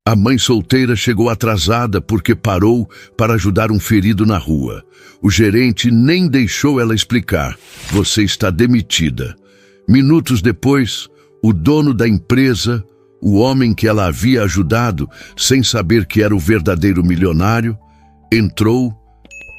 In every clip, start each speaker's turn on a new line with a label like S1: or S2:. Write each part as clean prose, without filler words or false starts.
S1: A mãe solteira chegou atrasada porque parou para ajudar um ferido na rua. O gerente nem deixou ela explicar. Você está demitida. Minutos depois, o dono da empresa, o homem que ela havia ajudado, sem saber que era o verdadeiro milionário, entrou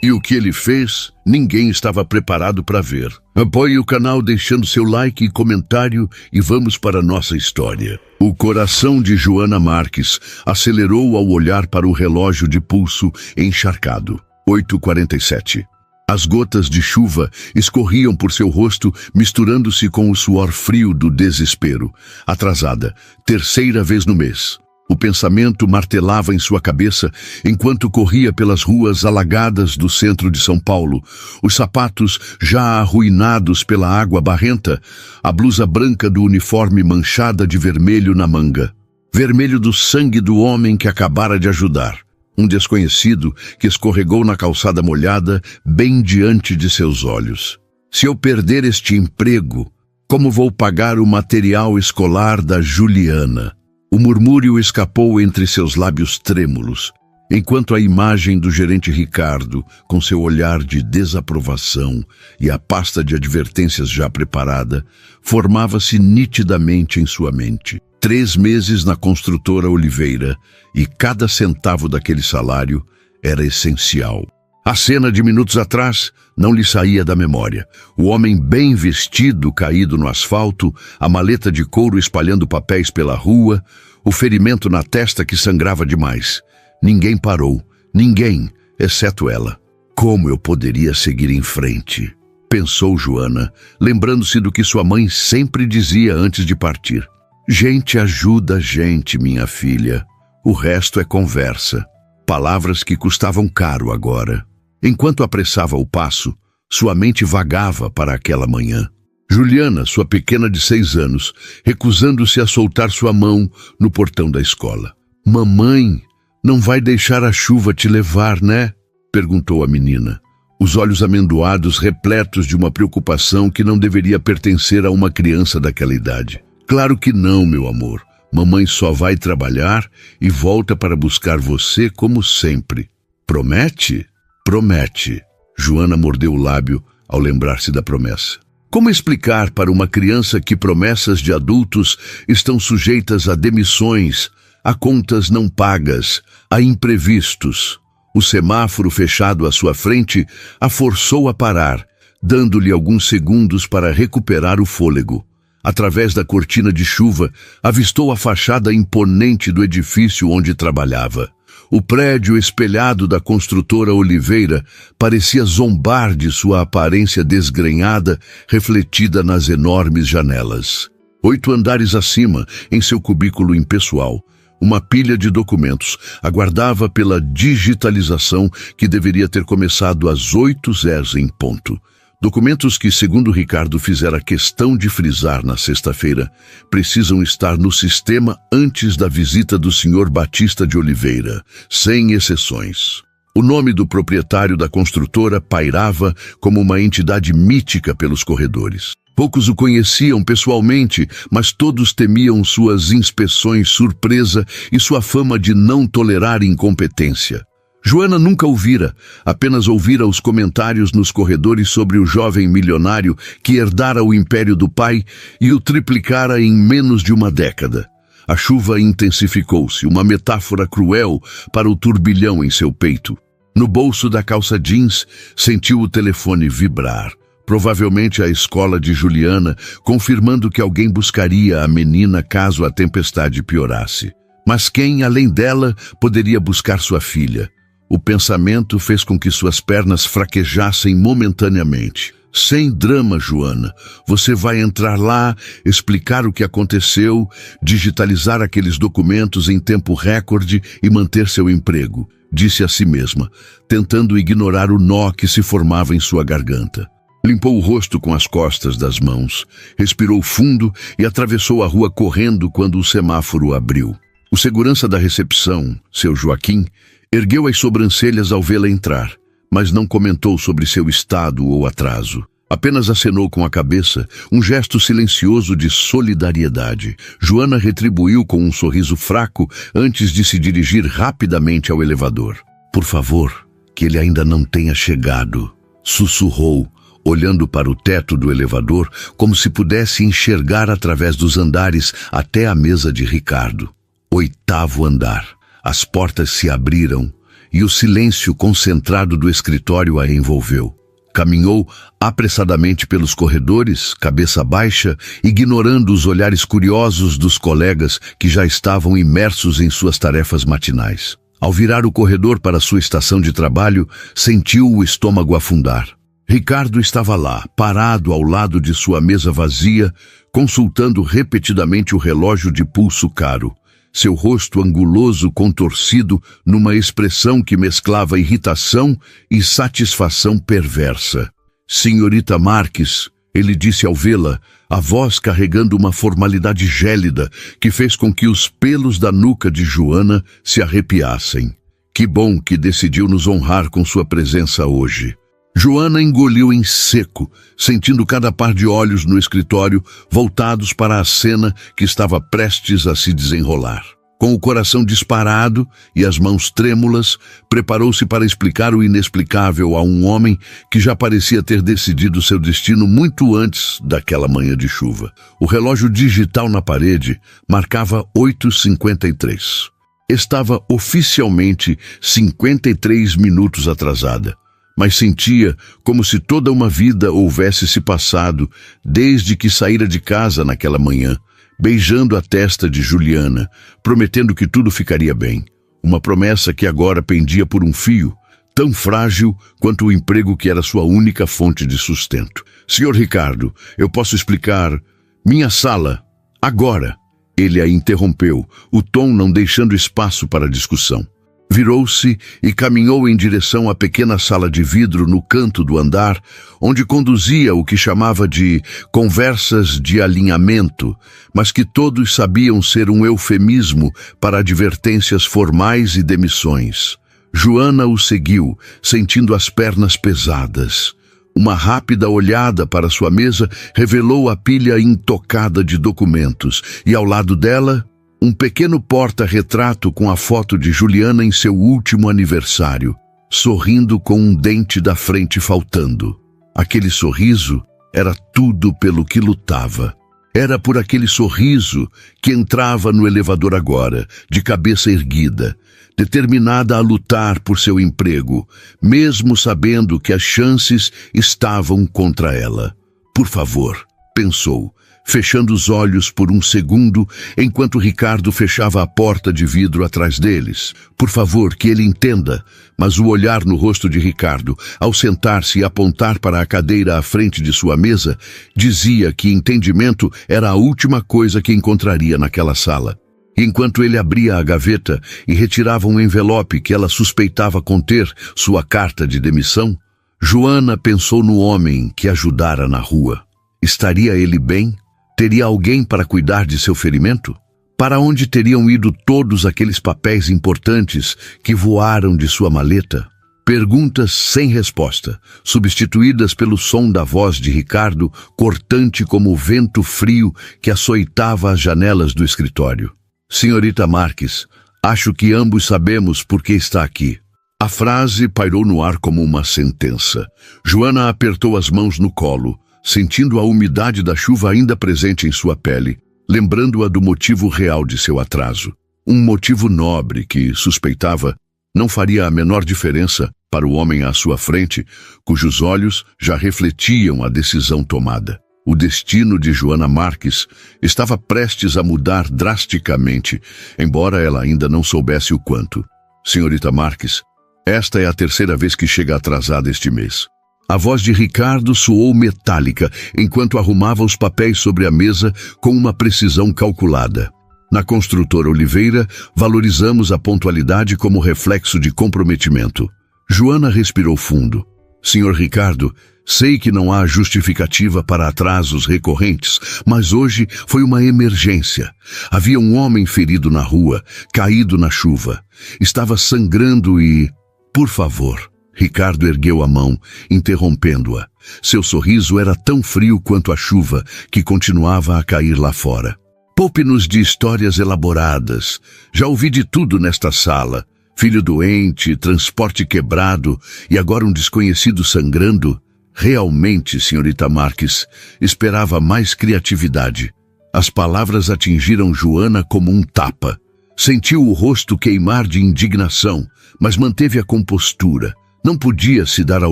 S1: e o que ele fez, ninguém estava preparado para ver. Apoie o canal deixando seu like e comentário e vamos para a nossa história. O coração de Joana Marques acelerou ao olhar para o relógio de pulso encharcado. 8h47. As gotas de chuva escorriam por seu rosto, misturando-se com o suor frio do desespero. Atrasada, terceira vez no mês. O pensamento martelava em sua cabeça enquanto corria pelas ruas alagadas do centro de São Paulo, os sapatos já arruinados pela água barrenta, a blusa branca do uniforme manchada de vermelho na manga. Vermelho do sangue do homem que acabara de ajudar. Um desconhecido que escorregou na calçada molhada bem diante de seus olhos. Se eu perder este emprego, como vou pagar o material escolar da Juliana? O murmúrio escapou entre seus lábios trêmulos, enquanto a imagem do gerente Ricardo, com seu olhar de desaprovação e a pasta de advertências já preparada, formava-se nitidamente em sua mente. 3 meses na construtora Oliveira, e cada centavo daquele salário era essencial. A cena de minutos atrás não lhe saía da memória. O homem bem vestido caído no asfalto, a maleta de couro espalhando papéis pela rua, o ferimento na testa que sangrava demais. Ninguém parou, ninguém, exceto ela. Como eu poderia seguir em frente? Pensou Joana, lembrando-se do que sua mãe sempre dizia antes de partir. Gente ajuda gente, minha filha. O resto é conversa. Palavras que custavam caro agora. Enquanto apressava o passo, sua mente vagava para aquela manhã. Juliana, sua pequena de 6 anos, recusando-se a soltar sua mão no portão da escola. Mamãe, não vai deixar a chuva te levar, né? Perguntou a menina. Os olhos amendoados repletos de uma preocupação que não deveria pertencer a uma criança daquela idade. Claro que não, meu amor. Mamãe só vai trabalhar e volta para buscar você como sempre. Promete? Promete. Joana mordeu o lábio ao lembrar-se da promessa. Como explicar para uma criança que promessas de adultos estão sujeitas a demissões, a contas não pagas, a imprevistos? O semáforo fechado à sua frente a forçou a parar, dando-lhe alguns segundos para recuperar o fôlego. Através da cortina de chuva, avistou a fachada imponente do edifício onde trabalhava. O prédio espelhado da construtora Oliveira parecia zombar de sua aparência desgrenhada, refletida nas enormes janelas. 8 andares acima, em seu cubículo impessoal, uma pilha de documentos aguardava pela digitalização que deveria ter começado às 8h em ponto. Documentos que, segundo Ricardo fizera questão de frisar na sexta-feira, precisam estar no sistema antes da visita do Sr. Batista de Oliveira, sem exceções. O nome do proprietário da construtora pairava como uma entidade mítica pelos corredores. Poucos o conheciam pessoalmente, mas todos temiam suas inspeções surpresa e sua fama de não tolerar incompetência. Joana nunca ouvira, apenas ouvira os comentários nos corredores sobre o jovem milionário que herdara o império do pai e o triplicara em menos de uma década. A chuva intensificou-se, uma metáfora cruel para o turbilhão em seu peito. No bolso da calça jeans, sentiu o telefone vibrar. Provavelmente a escola de Juliana, confirmando que alguém buscaria a menina caso a tempestade piorasse. Mas quem, além dela, poderia buscar sua filha? O pensamento fez com que suas pernas fraquejassem momentaneamente. Sem drama, Joana. Você vai entrar lá, explicar o que aconteceu, digitalizar aqueles documentos em tempo recorde e manter seu emprego, disse a si mesma, tentando ignorar o nó que se formava em sua garganta. Limpou o rosto com as costas das mãos, respirou fundo e atravessou a rua correndo quando o semáforo abriu. O segurança da recepção, seu Joaquim, ergueu as sobrancelhas ao vê-la entrar, mas não comentou sobre seu estado ou atraso. Apenas acenou com a cabeça, um gesto silencioso de solidariedade. Joana retribuiu com um sorriso fraco antes de se dirigir rapidamente ao elevador. Por favor, que ele ainda não tenha chegado, sussurrou, olhando para o teto do elevador como se pudesse enxergar através dos andares até a mesa de Ricardo. 8º andar. As portas se abriram e o silêncio concentrado do escritório a envolveu. Caminhou apressadamente pelos corredores, cabeça baixa, ignorando os olhares curiosos dos colegas que já estavam imersos em suas tarefas matinais. Ao virar o corredor para sua estação de trabalho, sentiu o estômago afundar. Ricardo estava lá, parado ao lado de sua mesa vazia, consultando repetidamente o relógio de pulso caro. Seu rosto anguloso contorcido numa expressão que mesclava irritação e satisfação perversa. Senhorita Marques, ele disse ao vê-la, a voz carregando uma formalidade gélida que fez com que os pelos da nuca de Joana se arrepiassem. Que bom que decidiu nos honrar com sua presença hoje. Joana engoliu em seco, sentindo cada par de olhos no escritório voltados para a cena que estava prestes a se desenrolar. Com o coração disparado e as mãos trêmulas, preparou-se para explicar o inexplicável a um homem que já parecia ter decidido seu destino muito antes daquela manhã de chuva. O relógio digital na parede marcava 8h53. Estava oficialmente 53 minutos atrasada. Mas sentia como se toda uma vida houvesse se passado desde que saíra de casa naquela manhã, beijando a testa de Juliana, prometendo que tudo ficaria bem. Uma promessa que agora pendia por um fio, tão frágil quanto o emprego que era sua única fonte de sustento. Senhor Ricardo, eu posso explicar... Minha sala, agora! Ele a interrompeu, o tom não deixando espaço para discussão. Virou-se e caminhou em direção à pequena sala de vidro no canto do andar, onde conduzia o que chamava de conversas de alinhamento, mas que todos sabiam ser um eufemismo para advertências formais e demissões. Joana o seguiu, sentindo as pernas pesadas. Uma rápida olhada para sua mesa revelou a pilha intocada de documentos, e ao lado dela, um pequeno porta-retrato com a foto de Juliana em seu último aniversário, sorrindo com um dente da frente faltando. Aquele sorriso era tudo pelo que lutava. Era por aquele sorriso que entrava no elevador agora, de cabeça erguida, determinada a lutar por seu emprego, mesmo sabendo que as chances estavam contra ela. Por favor, pensou, fechando os olhos por um segundo, enquanto Ricardo fechava a porta de vidro atrás deles. Por favor, que ele entenda. Mas o olhar no rosto de Ricardo, ao sentar-se e apontar para a cadeira à frente de sua mesa, dizia que entendimento era a última coisa que encontraria naquela sala. Enquanto ele abria a gaveta e retirava um envelope que ela suspeitava conter sua carta de demissão, Joana pensou no homem que ajudara na rua. Estaria ele bem? Teria alguém para cuidar de seu ferimento? Para onde teriam ido todos aqueles papéis importantes que voaram de sua maleta? Perguntas sem resposta, substituídas pelo som da voz de Ricardo, cortante como o vento frio que açoitava as janelas do escritório. Senhorita Marques, acho que ambos sabemos por que está aqui. A frase pairou no ar como uma sentença. Joana apertou as mãos no colo, sentindo a umidade da chuva ainda presente em sua pele, lembrando-a do motivo real de seu atraso. Um motivo nobre que, suspeitava, não faria a menor diferença para o homem à sua frente, cujos olhos já refletiam a decisão tomada. O destino de Joana Marques estava prestes a mudar drasticamente, embora ela ainda não soubesse o quanto. Senhorita Marques, esta é a 3ª vez que chega atrasada este mês. A voz de Ricardo soou metálica enquanto arrumava os papéis sobre a mesa com uma precisão calculada. Na construtora Oliveira, valorizamos a pontualidade como reflexo de comprometimento. Joana respirou fundo. Senhor Ricardo, sei que não há justificativa para atrasos recorrentes, mas hoje foi uma emergência. Havia um homem ferido na rua, caído na chuva. Estava sangrando e... Por favor... Ricardo ergueu a mão, interrompendo-a. Seu sorriso era tão frio quanto a chuva que continuava a cair lá fora. Poupe-nos de histórias elaboradas. Já ouvi de tudo nesta sala. Filho doente, transporte quebrado e agora um desconhecido sangrando. Realmente, senhorita Marques, esperava mais criatividade. As palavras atingiram Joana como um tapa. Sentiu o rosto queimar de indignação, mas manteve a compostura. Não podia se dar ao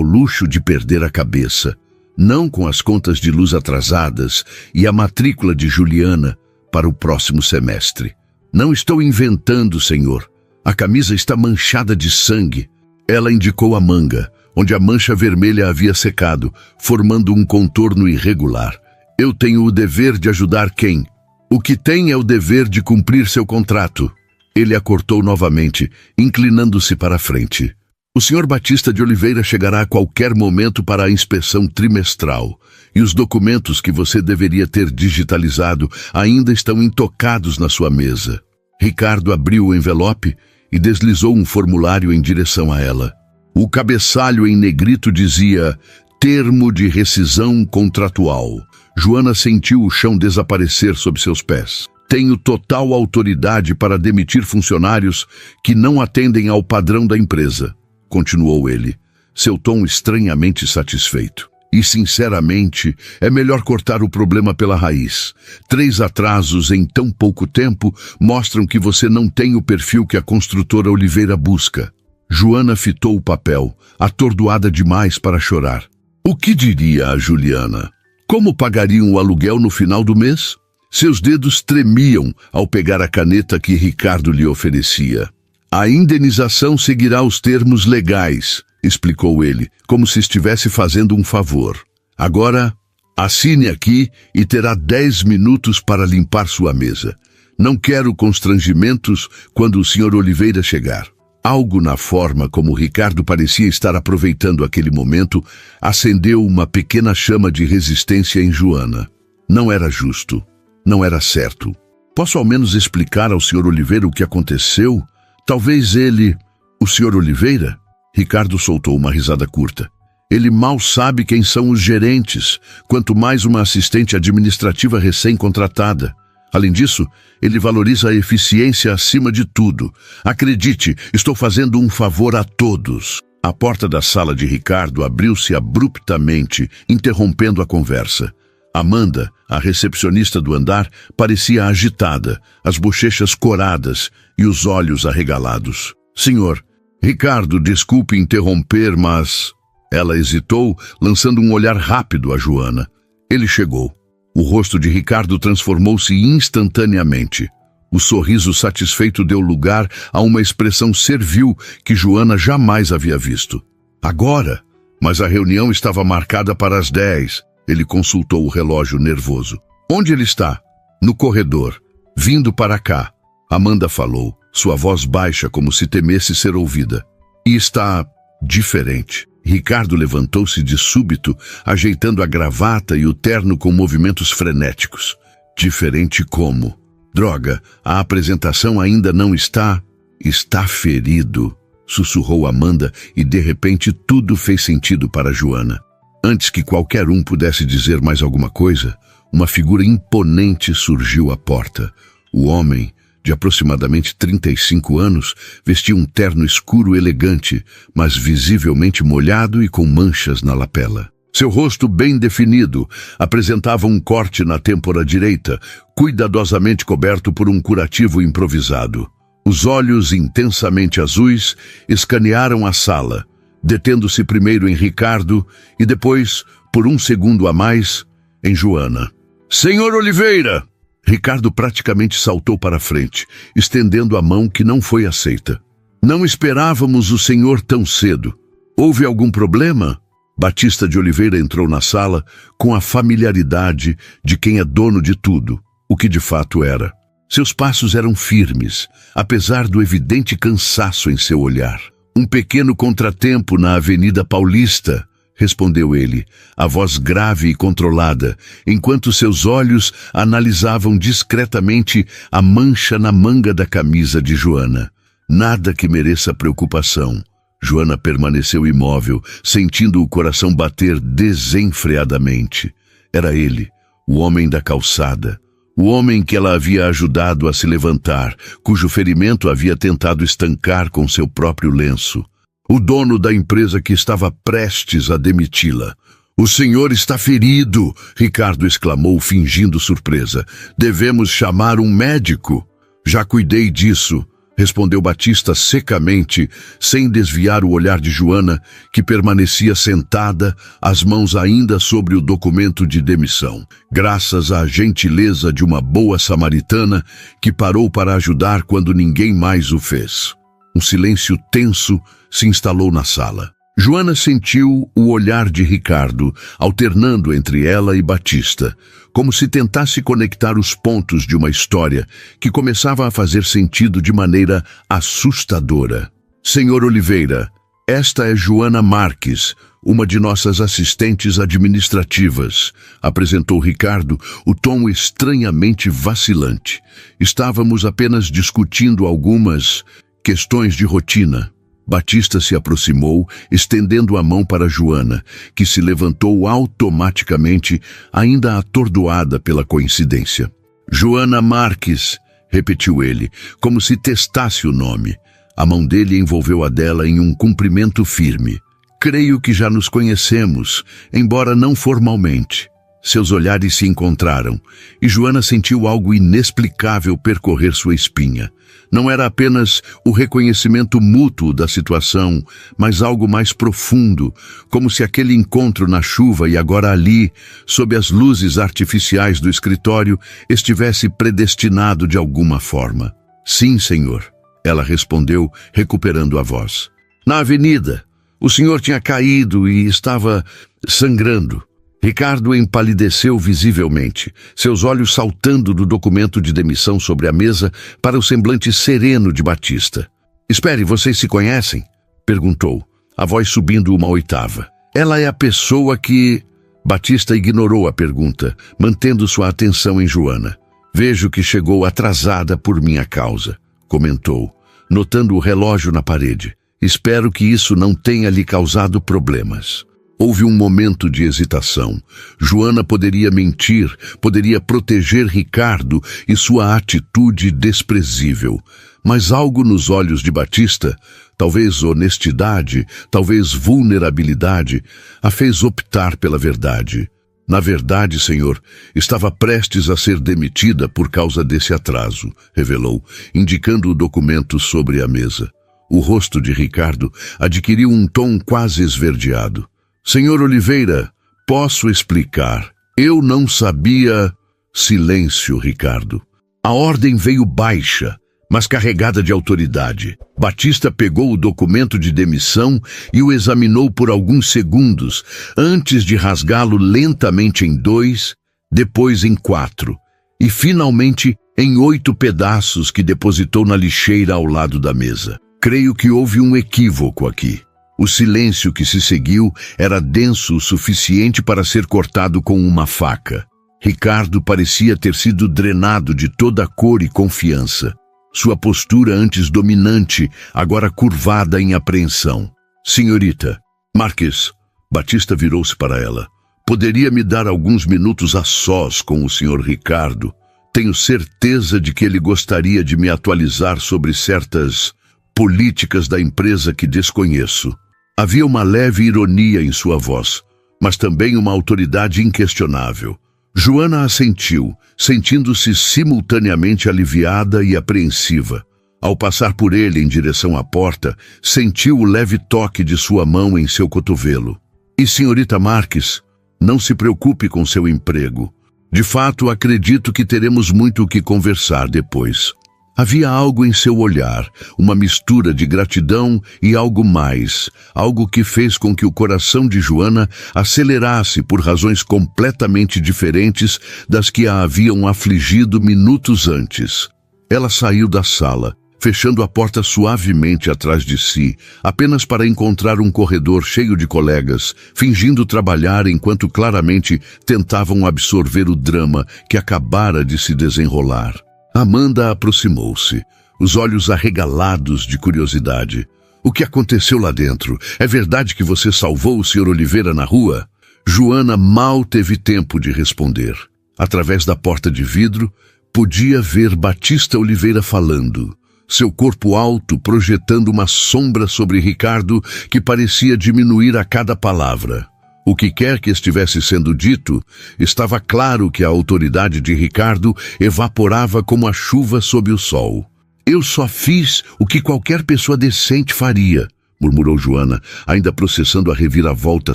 S1: luxo de perder a cabeça. Não com as contas de luz atrasadas e a matrícula de Juliana para o próximo semestre. Não estou inventando, senhor. A camisa está manchada de sangue. Ela indicou a manga, onde a mancha vermelha havia secado, formando um contorno irregular. Eu tenho o dever de ajudar quem? O que tem é o dever de cumprir seu contrato. Ele a cortou novamente, inclinando-se para a frente. O senhor Batista de Oliveira chegará a qualquer momento para a inspeção trimestral, e os documentos que você deveria ter digitalizado ainda estão intocados na sua mesa. Ricardo abriu o envelope e deslizou um formulário em direção a ela. O cabeçalho em negrito dizia: termo de rescisão contratual. Joana sentiu o chão desaparecer sob seus pés. Tenho total autoridade para demitir funcionários que não atendem ao padrão da empresa, continuou ele, seu tom estranhamente satisfeito. E, sinceramente, é melhor cortar o problema pela raiz. 3 atrasos em tão pouco tempo mostram que você não tem o perfil que a construtora Oliveira busca. Joana fitou o papel, atordoada demais para chorar. O que diria a Juliana? Como pagariam o aluguel no final do mês? Seus dedos tremiam ao pegar a caneta que Ricardo lhe oferecia. A indenização seguirá os termos legais, explicou ele, como se estivesse fazendo um favor. Agora, assine aqui e terá 10 minutos para limpar sua mesa. Não quero constrangimentos quando o Sr. Oliveira chegar. Algo na forma como Ricardo parecia estar aproveitando aquele momento acendeu uma pequena chama de resistência em Joana. Não era justo. Não era certo. Posso ao menos explicar ao Sr. Oliveira o que aconteceu? Talvez ele... O Sr. Oliveira? Ricardo soltou uma risada curta. Ele mal sabe quem são os gerentes, quanto mais uma assistente administrativa recém-contratada. Além disso, ele valoriza a eficiência acima de tudo. Acredite, estou fazendo um favor a todos. A porta da sala de Ricardo abriu-se abruptamente, interrompendo a conversa. Amanda, a recepcionista do andar, parecia agitada, as bochechas coradas e os olhos arregalados. Senhor, Ricardo, desculpe interromper, mas... Ela hesitou, lançando um olhar rápido a Joana. Ele chegou. O rosto de Ricardo transformou-se instantaneamente. O sorriso satisfeito deu lugar a uma expressão servil que Joana jamais havia visto. Agora? Mas a reunião estava marcada para as 10. Ele consultou o relógio nervoso. Onde ele está? No corredor. Vindo para cá. Amanda falou, sua voz baixa como se temesse ser ouvida. E está diferente. Ricardo levantou-se de súbito, ajeitando a gravata e o terno com movimentos frenéticos. Diferente como? Droga, a apresentação ainda não está... Está ferido, sussurrou Amanda e de repente tudo fez sentido para Joana. Antes que qualquer um pudesse dizer mais alguma coisa, uma figura imponente surgiu à porta. O homem, de aproximadamente 35 anos, vestia um terno escuro elegante, mas visivelmente molhado e com manchas na lapela. Seu rosto bem definido apresentava um corte na têmpora direita, cuidadosamente coberto por um curativo improvisado. Os olhos intensamente azuis escanearam a sala, detendo-se primeiro em Ricardo e depois, por um segundo a mais, em Joana. Senhor Oliveira! Ricardo praticamente saltou para a frente, estendendo a mão que não foi aceita. Não esperávamos o senhor tão cedo. Houve algum problema? Batista de Oliveira entrou na sala com a familiaridade de quem é dono de tudo, o que de fato era. Seus passos eram firmes, apesar do evidente cansaço em seu olhar. Um pequeno contratempo na Avenida Paulista, respondeu ele, a voz grave e controlada, enquanto seus olhos analisavam discretamente a mancha na manga da camisa de Joana. Nada que mereça preocupação. Joana permaneceu imóvel, sentindo o coração bater desenfreadamente. Era ele, o homem da calçada. O homem que ela havia ajudado a se levantar, cujo ferimento havia tentado estancar com seu próprio lenço. O dono da empresa que estava prestes a demiti-la. "O senhor está ferido!" Ricardo exclamou, fingindo surpresa. "Devemos chamar um médico." "Já cuidei disso", respondeu Batista secamente, sem desviar o olhar de Joana, que permanecia sentada, as mãos ainda sobre o documento de demissão, graças à gentileza de uma boa samaritana que parou para ajudar quando ninguém mais o fez. Um silêncio tenso se instalou na sala. Joana sentiu o olhar de Ricardo, alternando entre ela e Batista, como se tentasse conectar os pontos de uma história que começava a fazer sentido de maneira assustadora. "Senhor Oliveira, esta é Joana Marques, uma de nossas assistentes administrativas", apresentou Ricardo, o tom estranhamente vacilante. "Estávamos apenas discutindo algumas questões de rotina." Batista se aproximou, estendendo a mão para Joana, que se levantou automaticamente, ainda atordoada pela coincidência. "Joana Marques", repetiu ele, como se testasse o nome. A mão dele envolveu a dela em um cumprimento firme. "Creio que já nos conhecemos, embora não formalmente." Seus olhares se encontraram, e Joana sentiu algo inexplicável percorrer sua espinha. Não era apenas o reconhecimento mútuo da situação, mas algo mais profundo, como se aquele encontro na chuva e agora ali, sob as luzes artificiais do escritório, estivesse predestinado de alguma forma. "Sim, senhor", ela respondeu, recuperando a voz. "Na avenida. O senhor tinha caído e estava sangrando." Ricardo empalideceu visivelmente, seus olhos saltando do documento de demissão sobre a mesa para o semblante sereno de Batista. "Espere, vocês se conhecem?" perguntou, a voz subindo uma oitava. "Ela é a pessoa que..." Batista ignorou a pergunta, mantendo sua atenção em Joana. "Vejo que chegou atrasada por minha causa", comentou, notando o relógio na parede. "Espero que isso não tenha lhe causado problemas." Houve um momento de hesitação. Joana poderia mentir, poderia proteger Ricardo e sua atitude desprezível. Mas algo nos olhos de Batista, talvez honestidade, talvez vulnerabilidade, a fez optar pela verdade. "Na verdade, senhor, estava prestes a ser demitida por causa desse atraso", revelou, indicando o documento sobre a mesa. O rosto de Ricardo adquiriu um tom quase esverdeado. "Senhor Oliveira, posso explicar. Eu não sabia..." Silêncio, Ricardo. A ordem veio baixa, mas carregada de autoridade. Batista pegou o documento de demissão e o examinou por alguns segundos, antes de rasgá-lo lentamente em 2, depois em 4, e finalmente em 8 pedaços que depositou na lixeira ao lado da mesa. "Creio que houve um equívoco aqui." O silêncio que se seguiu era denso o suficiente para ser cortado com uma faca. Ricardo parecia ter sido drenado de toda a cor e confiança. Sua postura antes dominante, agora curvada em apreensão. "Senhorita Marques", Batista virou-se para ela. "Poderia me dar alguns minutos a sós com o senhor Ricardo? Tenho certeza de que ele gostaria de me atualizar sobre certas políticas da empresa que desconheço." Havia uma leve ironia em sua voz, mas também uma autoridade inquestionável. Joana assentiu, sentindo-se simultaneamente aliviada e apreensiva. Ao passar por ele em direção à porta, sentiu o leve toque de sua mão em seu cotovelo. "E senhorita Marques, não se preocupe com seu emprego. De fato, acredito que teremos muito o que conversar depois." Havia algo em seu olhar, uma mistura de gratidão e algo mais, algo que fez com que o coração de Joana acelerasse por razões completamente diferentes das que a haviam afligido minutos antes. Ela saiu da sala, fechando a porta suavemente atrás de si, apenas para encontrar um corredor cheio de colegas, fingindo trabalhar enquanto claramente tentavam absorver o drama que acabara de se desenrolar. Amanda aproximou-se, os olhos arregalados de curiosidade. O que aconteceu lá dentro? É verdade que você salvou o Sr. Oliveira na rua? Joana mal teve tempo de responder. Através da porta de vidro, podia ver Batista Oliveira falando. Seu corpo alto projetando uma sombra sobre Ricardo que parecia diminuir a cada palavra. O que quer que estivesse sendo dito, estava claro que a autoridade de Ricardo evaporava como a chuva sob o sol. Eu só fiz o que qualquer pessoa decente faria, murmurou Joana, ainda processando a reviravolta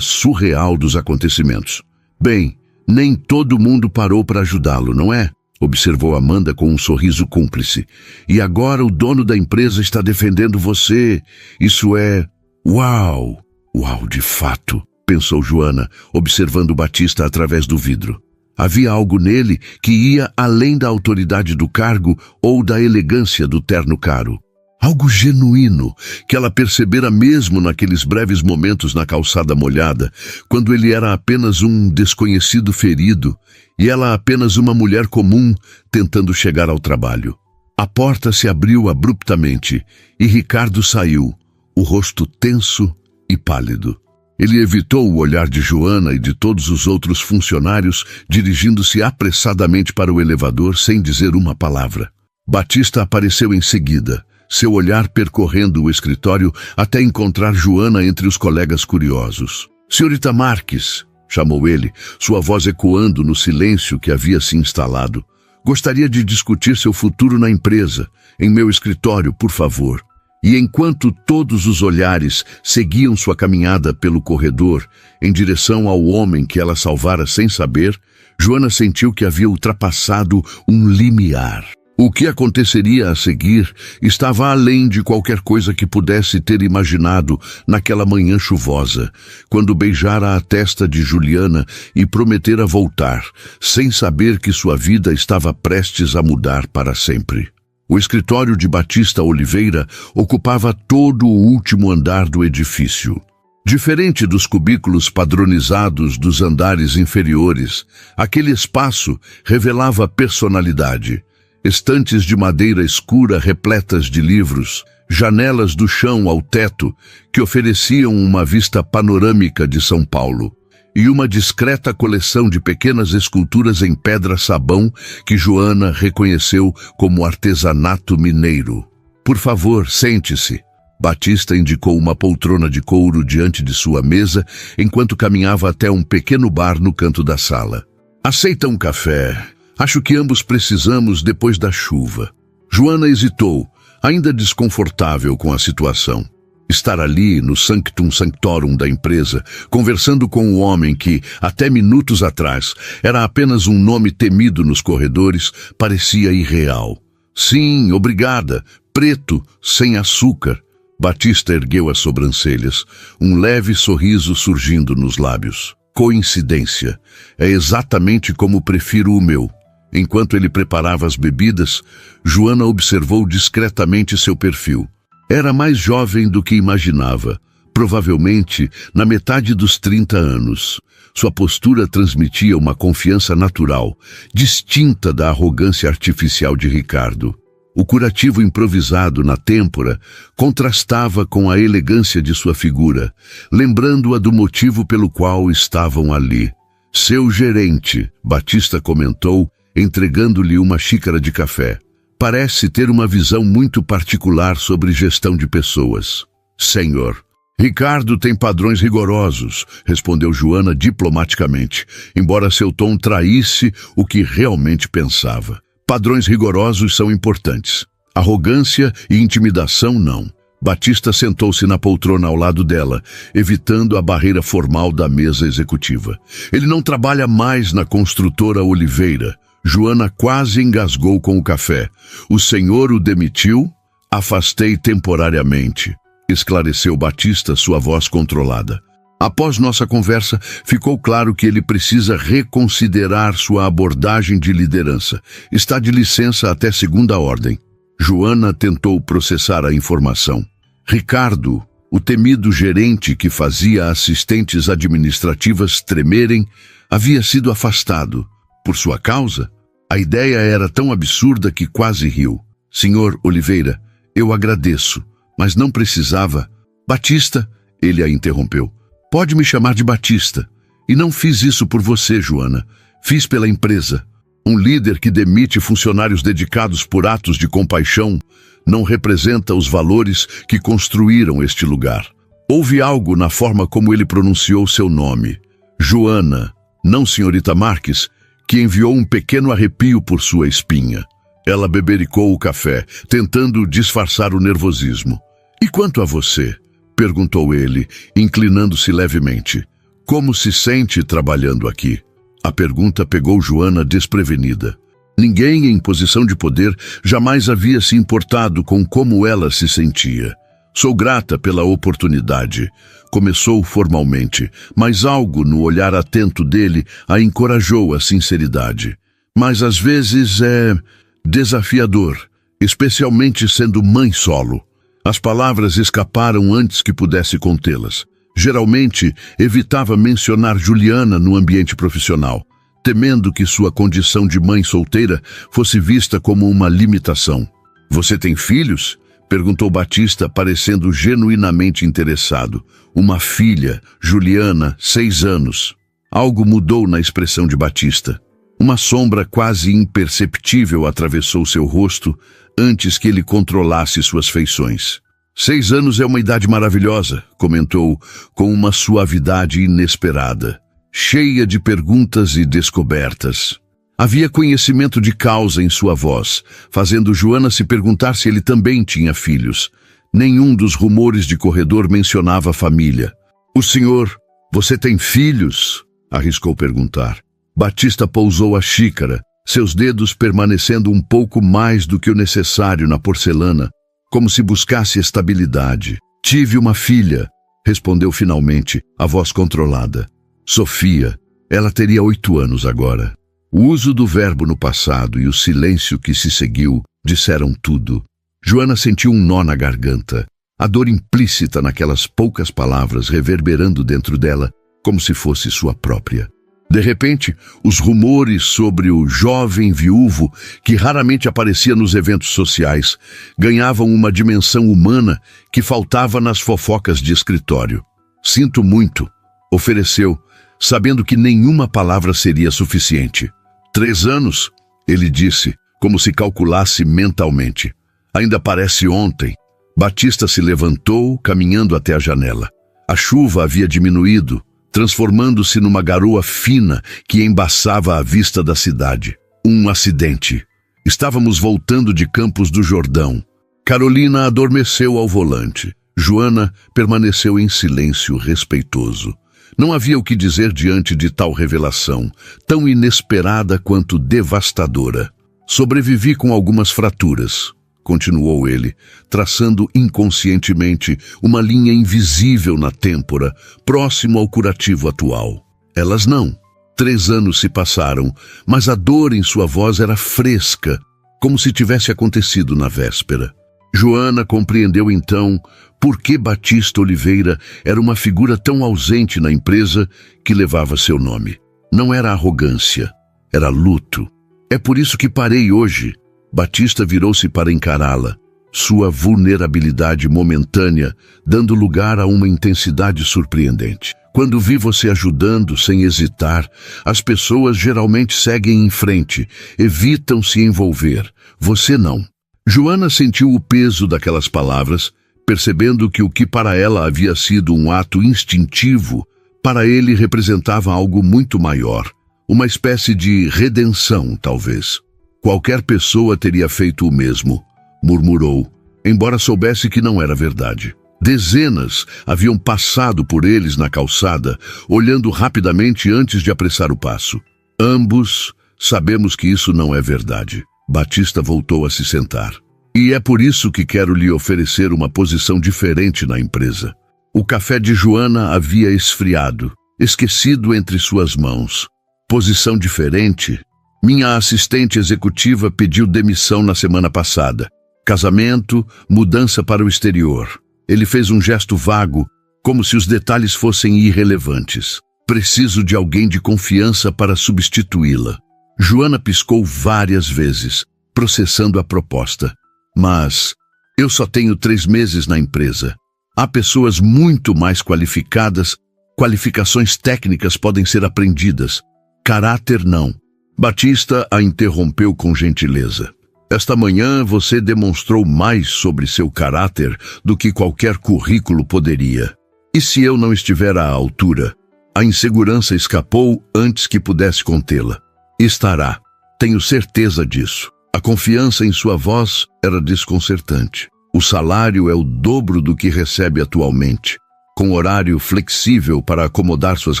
S1: surreal dos acontecimentos. Bem, nem todo mundo parou para ajudá-lo, não é? Observou Amanda com um sorriso cúmplice. E agora o dono da empresa está defendendo você. Isso é... Uau! Uau, de fato, pensou Joana, observando Batista através do vidro. Havia algo nele que ia além da autoridade do cargo ou da elegância do terno caro. Algo genuíno, que ela percebera mesmo naqueles breves momentos na calçada molhada, quando ele era apenas um desconhecido ferido e ela apenas uma mulher comum tentando chegar ao trabalho. A porta se abriu abruptamente e Ricardo saiu, o rosto tenso e pálido. Ele evitou o olhar de Joana e de todos os outros funcionários, dirigindo-se apressadamente para o elevador sem dizer uma palavra. Batista apareceu em seguida, seu olhar percorrendo o escritório até encontrar Joana entre os colegas curiosos. "Senhorita Marques", chamou ele, sua voz ecoando no silêncio que havia se instalado. "Gostaria de discutir seu futuro na empresa, em meu escritório, por favor." E enquanto todos os olhares seguiam sua caminhada pelo corredor, em direção ao homem que ela salvara sem saber, Joana sentiu que havia ultrapassado um limiar. O que aconteceria a seguir estava além de qualquer coisa que pudesse ter imaginado naquela manhã chuvosa, quando beijara a testa de Juliana e prometera voltar, sem saber que sua vida estava prestes a mudar para sempre. O escritório de Batista Oliveira ocupava todo o último andar do edifício. Diferente dos cubículos padronizados dos andares inferiores, aquele espaço revelava personalidade. Estantes de madeira escura repletas de livros, janelas do chão ao teto que ofereciam uma vista panorâmica de São Paulo, e uma discreta coleção de pequenas esculturas em pedra-sabão que Joana reconheceu como artesanato mineiro. "Por favor, sente-se." Batista indicou uma poltrona de couro diante de sua mesa enquanto caminhava até um pequeno bar no canto da sala. "Aceita um café? Acho que ambos precisamos depois da chuva." Joana hesitou, ainda desconfortável com a situação. Estar ali no sanctum sanctorum da empresa, conversando com o homem que, até minutos atrás, era apenas um nome temido nos corredores, parecia irreal. "Sim, obrigada. Preto, sem açúcar." Batista ergueu as sobrancelhas, um leve sorriso surgindo nos lábios. "Coincidência. É exatamente como prefiro o meu." Enquanto ele preparava as bebidas, Joana observou discretamente seu perfil. Era mais jovem do que imaginava, provavelmente na metade dos 30 anos. Sua postura transmitia uma confiança natural, distinta da arrogância artificial de Ricardo. O curativo improvisado na têmpora contrastava com a elegância de sua figura, lembrando-a do motivo pelo qual estavam ali. "Seu gerente", Batista comentou, entregando-lhe uma xícara de café. "Parece ter uma visão muito particular sobre gestão de pessoas." "Senhor." "Ricardo tem padrões rigorosos", respondeu Joana diplomaticamente, embora seu tom traísse o que realmente pensava. "Padrões rigorosos são importantes. Arrogância e intimidação não." Batista sentou-se na poltrona ao lado dela, evitando a barreira formal da mesa executiva. "Ele não trabalha mais na construtora Oliveira." Joana quase engasgou com o café. "O senhor o demitiu?" "Afastei temporariamente", esclareceu Batista, sua voz controlada. "Após nossa conversa, ficou claro que ele precisa reconsiderar sua abordagem de liderança. Está de licença até segunda ordem." Joana tentou processar a informação. Ricardo, o temido gerente que fazia assistentes administrativas tremerem, havia sido afastado. Por sua causa? A ideia era tão absurda que quase riu. "Senhor Oliveira, eu agradeço, mas não precisava." Batista, ele a interrompeu. Pode me chamar de Batista. E não fiz isso por você, Joana. Fiz pela empresa. Um líder que demite funcionários dedicados por atos de compaixão não representa os valores que construíram este lugar. Houve algo na forma como ele pronunciou seu nome. Joana, não senhorita Marques, que enviou um pequeno arrepio por sua espinha. Ela bebericou o café, tentando disfarçar o nervosismo. E quanto a você? Perguntou ele, inclinando-se levemente. Como se sente trabalhando aqui? A pergunta pegou Joana desprevenida. Ninguém em posição de poder jamais havia se importado com como ela se sentia. Sou grata pela oportunidade. Começou formalmente, mas algo no olhar atento dele a encorajou à sinceridade. Mas às vezes é desafiador, especialmente sendo mãe solo. As palavras escaparam antes que pudesse contê-las. Geralmente, evitava mencionar Juliana no ambiente profissional, temendo que sua condição de mãe solteira fosse vista como uma limitação. Você tem filhos? Perguntou Batista, parecendo genuinamente interessado. Uma filha, Juliana, 6 anos. Algo mudou na expressão de Batista. Uma sombra quase imperceptível atravessou seu rosto antes que ele controlasse suas feições. 6 anos é uma idade maravilhosa, comentou com uma suavidade inesperada, cheia de perguntas e descobertas. Havia conhecimento de causa em sua voz, fazendo Joana se perguntar se ele também tinha filhos. Nenhum dos rumores de corredor mencionava a família. O senhor, você tem filhos? Arriscou perguntar. Batista pousou a xícara, seus dedos permanecendo um pouco mais do que o necessário na porcelana, como se buscasse estabilidade. Tive uma filha, respondeu finalmente, a voz controlada. Sofia, ela teria 8 anos agora. O uso do verbo no passado e o silêncio que se seguiu disseram tudo. Joana sentiu um nó na garganta, a dor implícita naquelas poucas palavras reverberando dentro dela, como se fosse sua própria. De repente, os rumores sobre o jovem viúvo, que raramente aparecia nos eventos sociais, ganhavam uma dimensão humana que faltava nas fofocas de escritório. Sinto muito, ofereceu, sabendo que nenhuma palavra seria suficiente. 3 anos, ele disse, como se calculasse mentalmente. Ainda parece ontem. Batista se levantou, caminhando até a janela. A chuva havia diminuído, transformando-se numa garoa fina que embaçava a vista da cidade. Um acidente. Estávamos voltando de Campos do Jordão. Carolina adormeceu ao volante. Joana permaneceu em silêncio respeitoso. Não havia o que dizer diante de tal revelação, tão inesperada quanto devastadora. Sobrevivi com algumas fraturas, continuou ele, traçando inconscientemente uma linha invisível na têmpora, próximo ao curativo atual. Elas não. 3 anos se passaram, mas a dor em sua voz era fresca, como se tivesse acontecido na véspera. Joana compreendeu então por que Batista Oliveira era uma figura tão ausente na empresa que levava seu nome. Não era arrogância, era luto. É por isso que parei hoje. Batista virou-se para encará-la, sua vulnerabilidade momentânea dando lugar a uma intensidade surpreendente. Quando vi você ajudando sem hesitar, as pessoas geralmente seguem em frente, evitam se envolver. Você não. Joana sentiu o peso daquelas palavras, percebendo que o que para ela havia sido um ato instintivo, para ele representava algo muito maior, uma espécie de redenção, talvez. Qualquer pessoa teria feito o mesmo, murmurou, embora soubesse que não era verdade. Dezenas haviam passado por eles na calçada, olhando rapidamente antes de apressar o passo. Ambos sabemos que isso não é verdade. Batista voltou a se sentar. E é por isso que quero lhe oferecer uma posição diferente na empresa. O café de Joana havia esfriado, esquecido entre suas mãos. Posição diferente? Minha assistente executiva pediu demissão na semana passada. Casamento, mudança para o exterior. Ele fez um gesto vago, como se os detalhes fossem irrelevantes. Preciso de alguém de confiança para substituí-la. Joana piscou várias vezes, processando a proposta. Mas eu só tenho 3 meses na empresa. Há pessoas muito mais qualificadas, qualificações técnicas podem ser aprendidas. Caráter não. Batista a interrompeu com gentileza. Esta manhã você demonstrou mais sobre seu caráter do que qualquer currículo poderia. E se eu não estiver à altura? A insegurança escapou antes que pudesse contê-la. Estará. Tenho certeza disso. A confiança em sua voz era desconcertante. O salário é o dobro do que recebe atualmente, com horário flexível para acomodar suas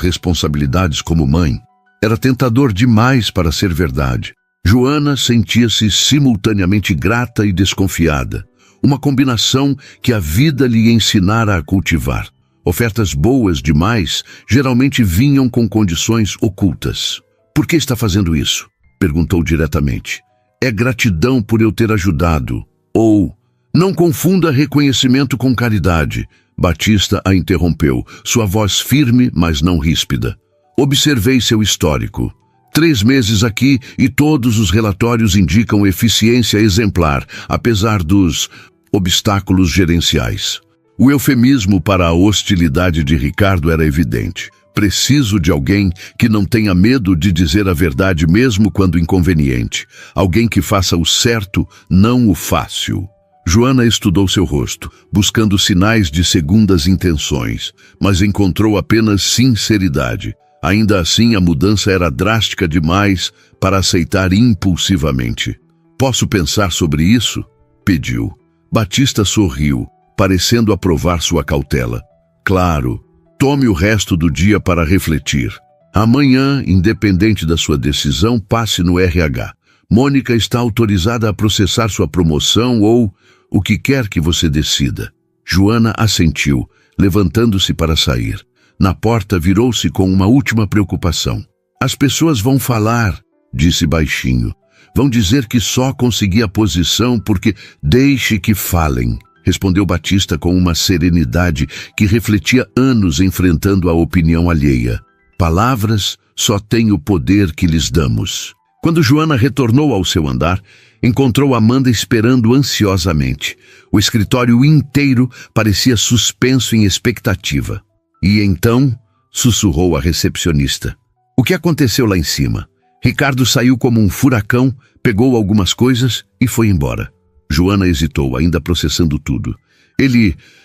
S1: responsabilidades como mãe. Era tentador demais para ser verdade. Joana sentia-se simultaneamente grata e desconfiada, uma combinação que a vida lhe ensinara a cultivar. Ofertas boas demais geralmente vinham com condições ocultas. Por que está fazendo isso? Perguntou diretamente. É gratidão por eu ter ajudado. Ou, não confunda reconhecimento com caridade. Batista a interrompeu, sua voz firme, mas não ríspida. Observei seu histórico. 3 meses aqui e todos os relatórios indicam eficiência exemplar, apesar dos obstáculos gerenciais. O eufemismo para a hostilidade de Ricardo era evidente. Preciso de alguém que não tenha medo de dizer a verdade mesmo quando inconveniente. Alguém que faça o certo, não o fácil. Joana estudou seu rosto, buscando sinais de segundas intenções, mas encontrou apenas sinceridade. Ainda assim, a mudança era drástica demais para aceitar impulsivamente. Posso pensar sobre isso? Pediu. Batista sorriu, parecendo aprovar sua cautela. Claro, tome o resto do dia para refletir. Amanhã, independente da sua decisão, passe no RH. Mônica está autorizada a processar sua promoção ou o que quer que você decida. Joana assentiu, levantando-se para sair. Na porta virou-se com uma última preocupação. As pessoas vão falar, disse baixinho. Vão dizer que só consegui a posição porque deixe que falem, respondeu Batista com uma serenidade que refletia anos enfrentando a opinião alheia. Palavras só têm o poder que lhes damos. Quando Joana retornou ao seu andar, encontrou Amanda esperando ansiosamente. O escritório inteiro parecia suspenso em expectativa. E então, sussurrou a recepcionista. O que aconteceu lá em cima? Ricardo saiu como um furacão, pegou algumas coisas e foi embora. Joana hesitou, ainda processando tudo.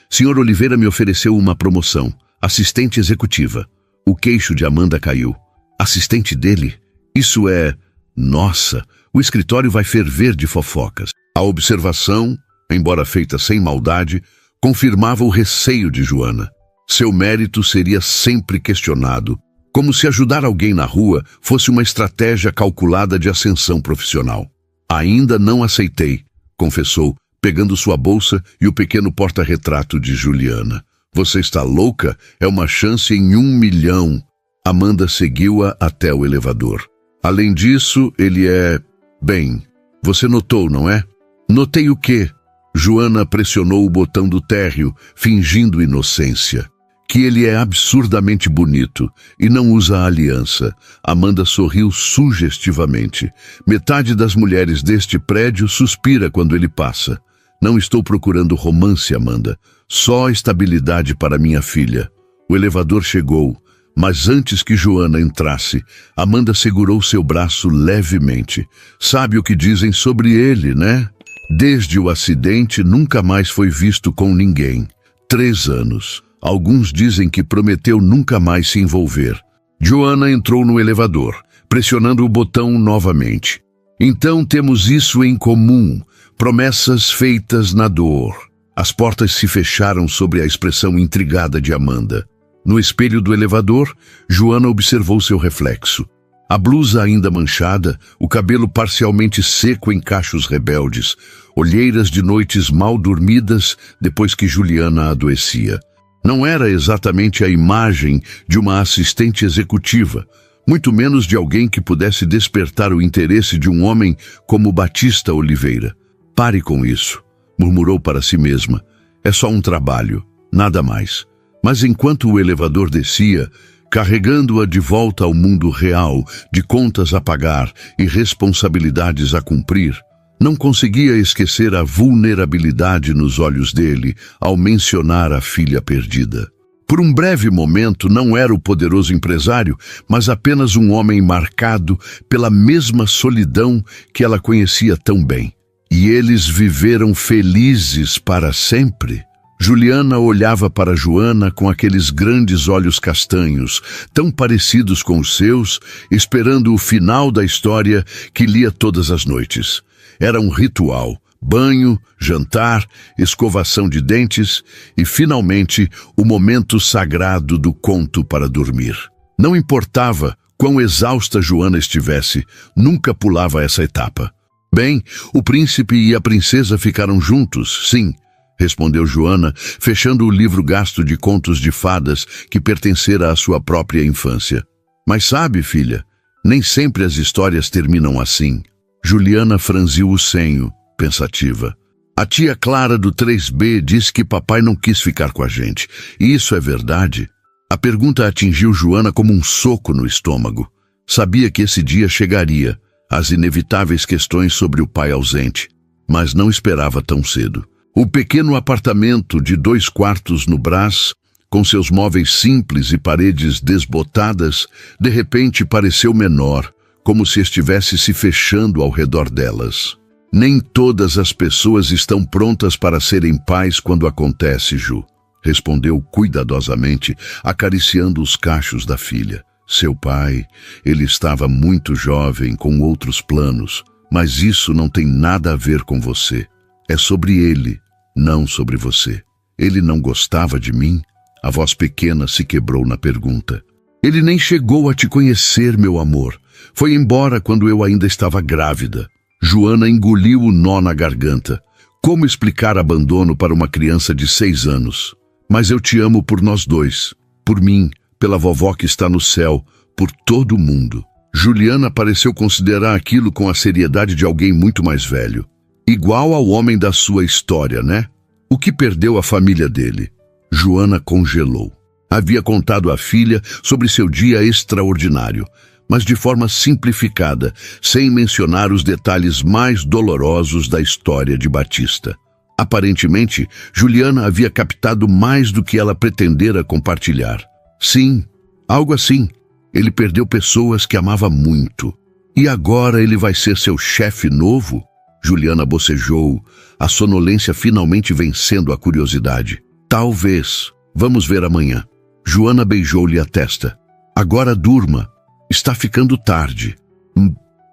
S1: Sr. Oliveira me ofereceu uma promoção, assistente executiva. O queixo de Amanda caiu. Assistente dele? Isso é... Nossa, o escritório vai ferver de fofocas. A observação, embora feita sem maldade, confirmava o receio de Joana. Seu mérito seria sempre questionado, como se ajudar alguém na rua fosse uma estratégia calculada de ascensão profissional. Ainda não aceitei, confessou, pegando sua bolsa e o pequeno porta-retrato de Juliana. Você está louca? É uma chance em 1 milhão. Amanda seguiu-a até o elevador. Além disso, ele é... Bem, você notou, não é? Notei o quê? Joana pressionou o botão do térreo, fingindo inocência. Que ele é absurdamente bonito e não usa aliança. Amanda sorriu sugestivamente. Metade das mulheres deste prédio suspira quando ele passa. Não estou procurando romance, Amanda. Só estabilidade para minha filha. O elevador chegou, mas antes que Joana entrasse, Amanda segurou seu braço levemente. Sabe o que dizem sobre ele, né? Desde o acidente, nunca mais foi visto com ninguém. 3 anos. Alguns dizem que prometeu nunca mais se envolver. Joana entrou no elevador, pressionando o botão novamente. Então temos isso em comum, promessas feitas na dor. As portas se fecharam sobre a expressão intrigada de Amanda. No espelho do elevador, Joana observou seu reflexo. A blusa ainda manchada, o cabelo parcialmente seco em cachos rebeldes, olheiras de noites mal dormidas depois que Juliana adoecia. Não era exatamente a imagem de uma assistente executiva, muito menos de alguém que pudesse despertar o interesse de um homem como Batista Oliveira. Pare com isso, murmurou para si mesma. É só um trabalho, nada mais. Mas enquanto o elevador descia, carregando-a de volta ao mundo real, de contas a pagar e responsabilidades a cumprir, Não conseguia esquecer a vulnerabilidade nos olhos dele ao mencionar a filha perdida. Por um breve momento não era o poderoso empresário, mas apenas um homem marcado pela mesma solidão que ela conhecia tão bem. E eles viveram felizes para sempre. Juliana olhava para Joana com aqueles grandes olhos castanhos, tão parecidos com os seus, esperando o final da história que lia todas as noites. Era um ritual: banho, jantar, escovação de dentes e, finalmente, o momento sagrado do conto para dormir. Não importava quão exausta Joana estivesse, nunca pulava essa etapa. Bem, o príncipe e a princesa ficaram juntos, sim, respondeu Joana, fechando o livro gasto de contos de fadas que pertencera à sua própria infância. Mas sabe, filha, nem sempre as histórias terminam assim. Juliana franziu o senho, pensativa. A tia Clara do 3B disse que papai não quis ficar com a gente. E isso é verdade? A pergunta atingiu Joana como um soco no estômago. Sabia que esse dia chegaria, as inevitáveis questões sobre o pai ausente, mas não esperava tão cedo. O pequeno apartamento de 2 quartos no Brás, com seus móveis simples e paredes desbotadas, de repente pareceu menor, como se estivesse se fechando ao redor delas. Nem todas as pessoas estão prontas para serem pais quando acontece, Ju, respondeu cuidadosamente, acariciando os cachos da filha. Seu pai, ele estava muito jovem, com outros planos, mas isso não tem nada a ver com você. É sobre ele, não sobre você. Ele não gostava de mim? A voz pequena se quebrou na pergunta. Ele nem chegou a te conhecer, meu amor. Foi embora quando eu ainda estava grávida. Joana engoliu o nó na garganta. Como explicar abandono para uma criança de 6 anos? Mas eu te amo por nós dois. Por mim, pela vovó que está no céu, por todo mundo. Juliana pareceu considerar aquilo com a seriedade de alguém muito mais velho. Igual ao homem da sua história, né? O que perdeu a família dele? Joana congelou. Havia contado à filha sobre seu dia extraordinário, mas de forma simplificada, sem mencionar os detalhes mais dolorosos da história de Batista. Aparentemente, Juliana havia captado mais do que ela pretendera compartilhar. Sim, algo assim. Ele perdeu pessoas que amava muito. E agora ele vai ser seu chefe novo? Juliana bocejou, a sonolência finalmente vencendo a curiosidade. Talvez. Vamos ver amanhã. Joana beijou-lhe a testa. Agora durma. Está ficando tarde.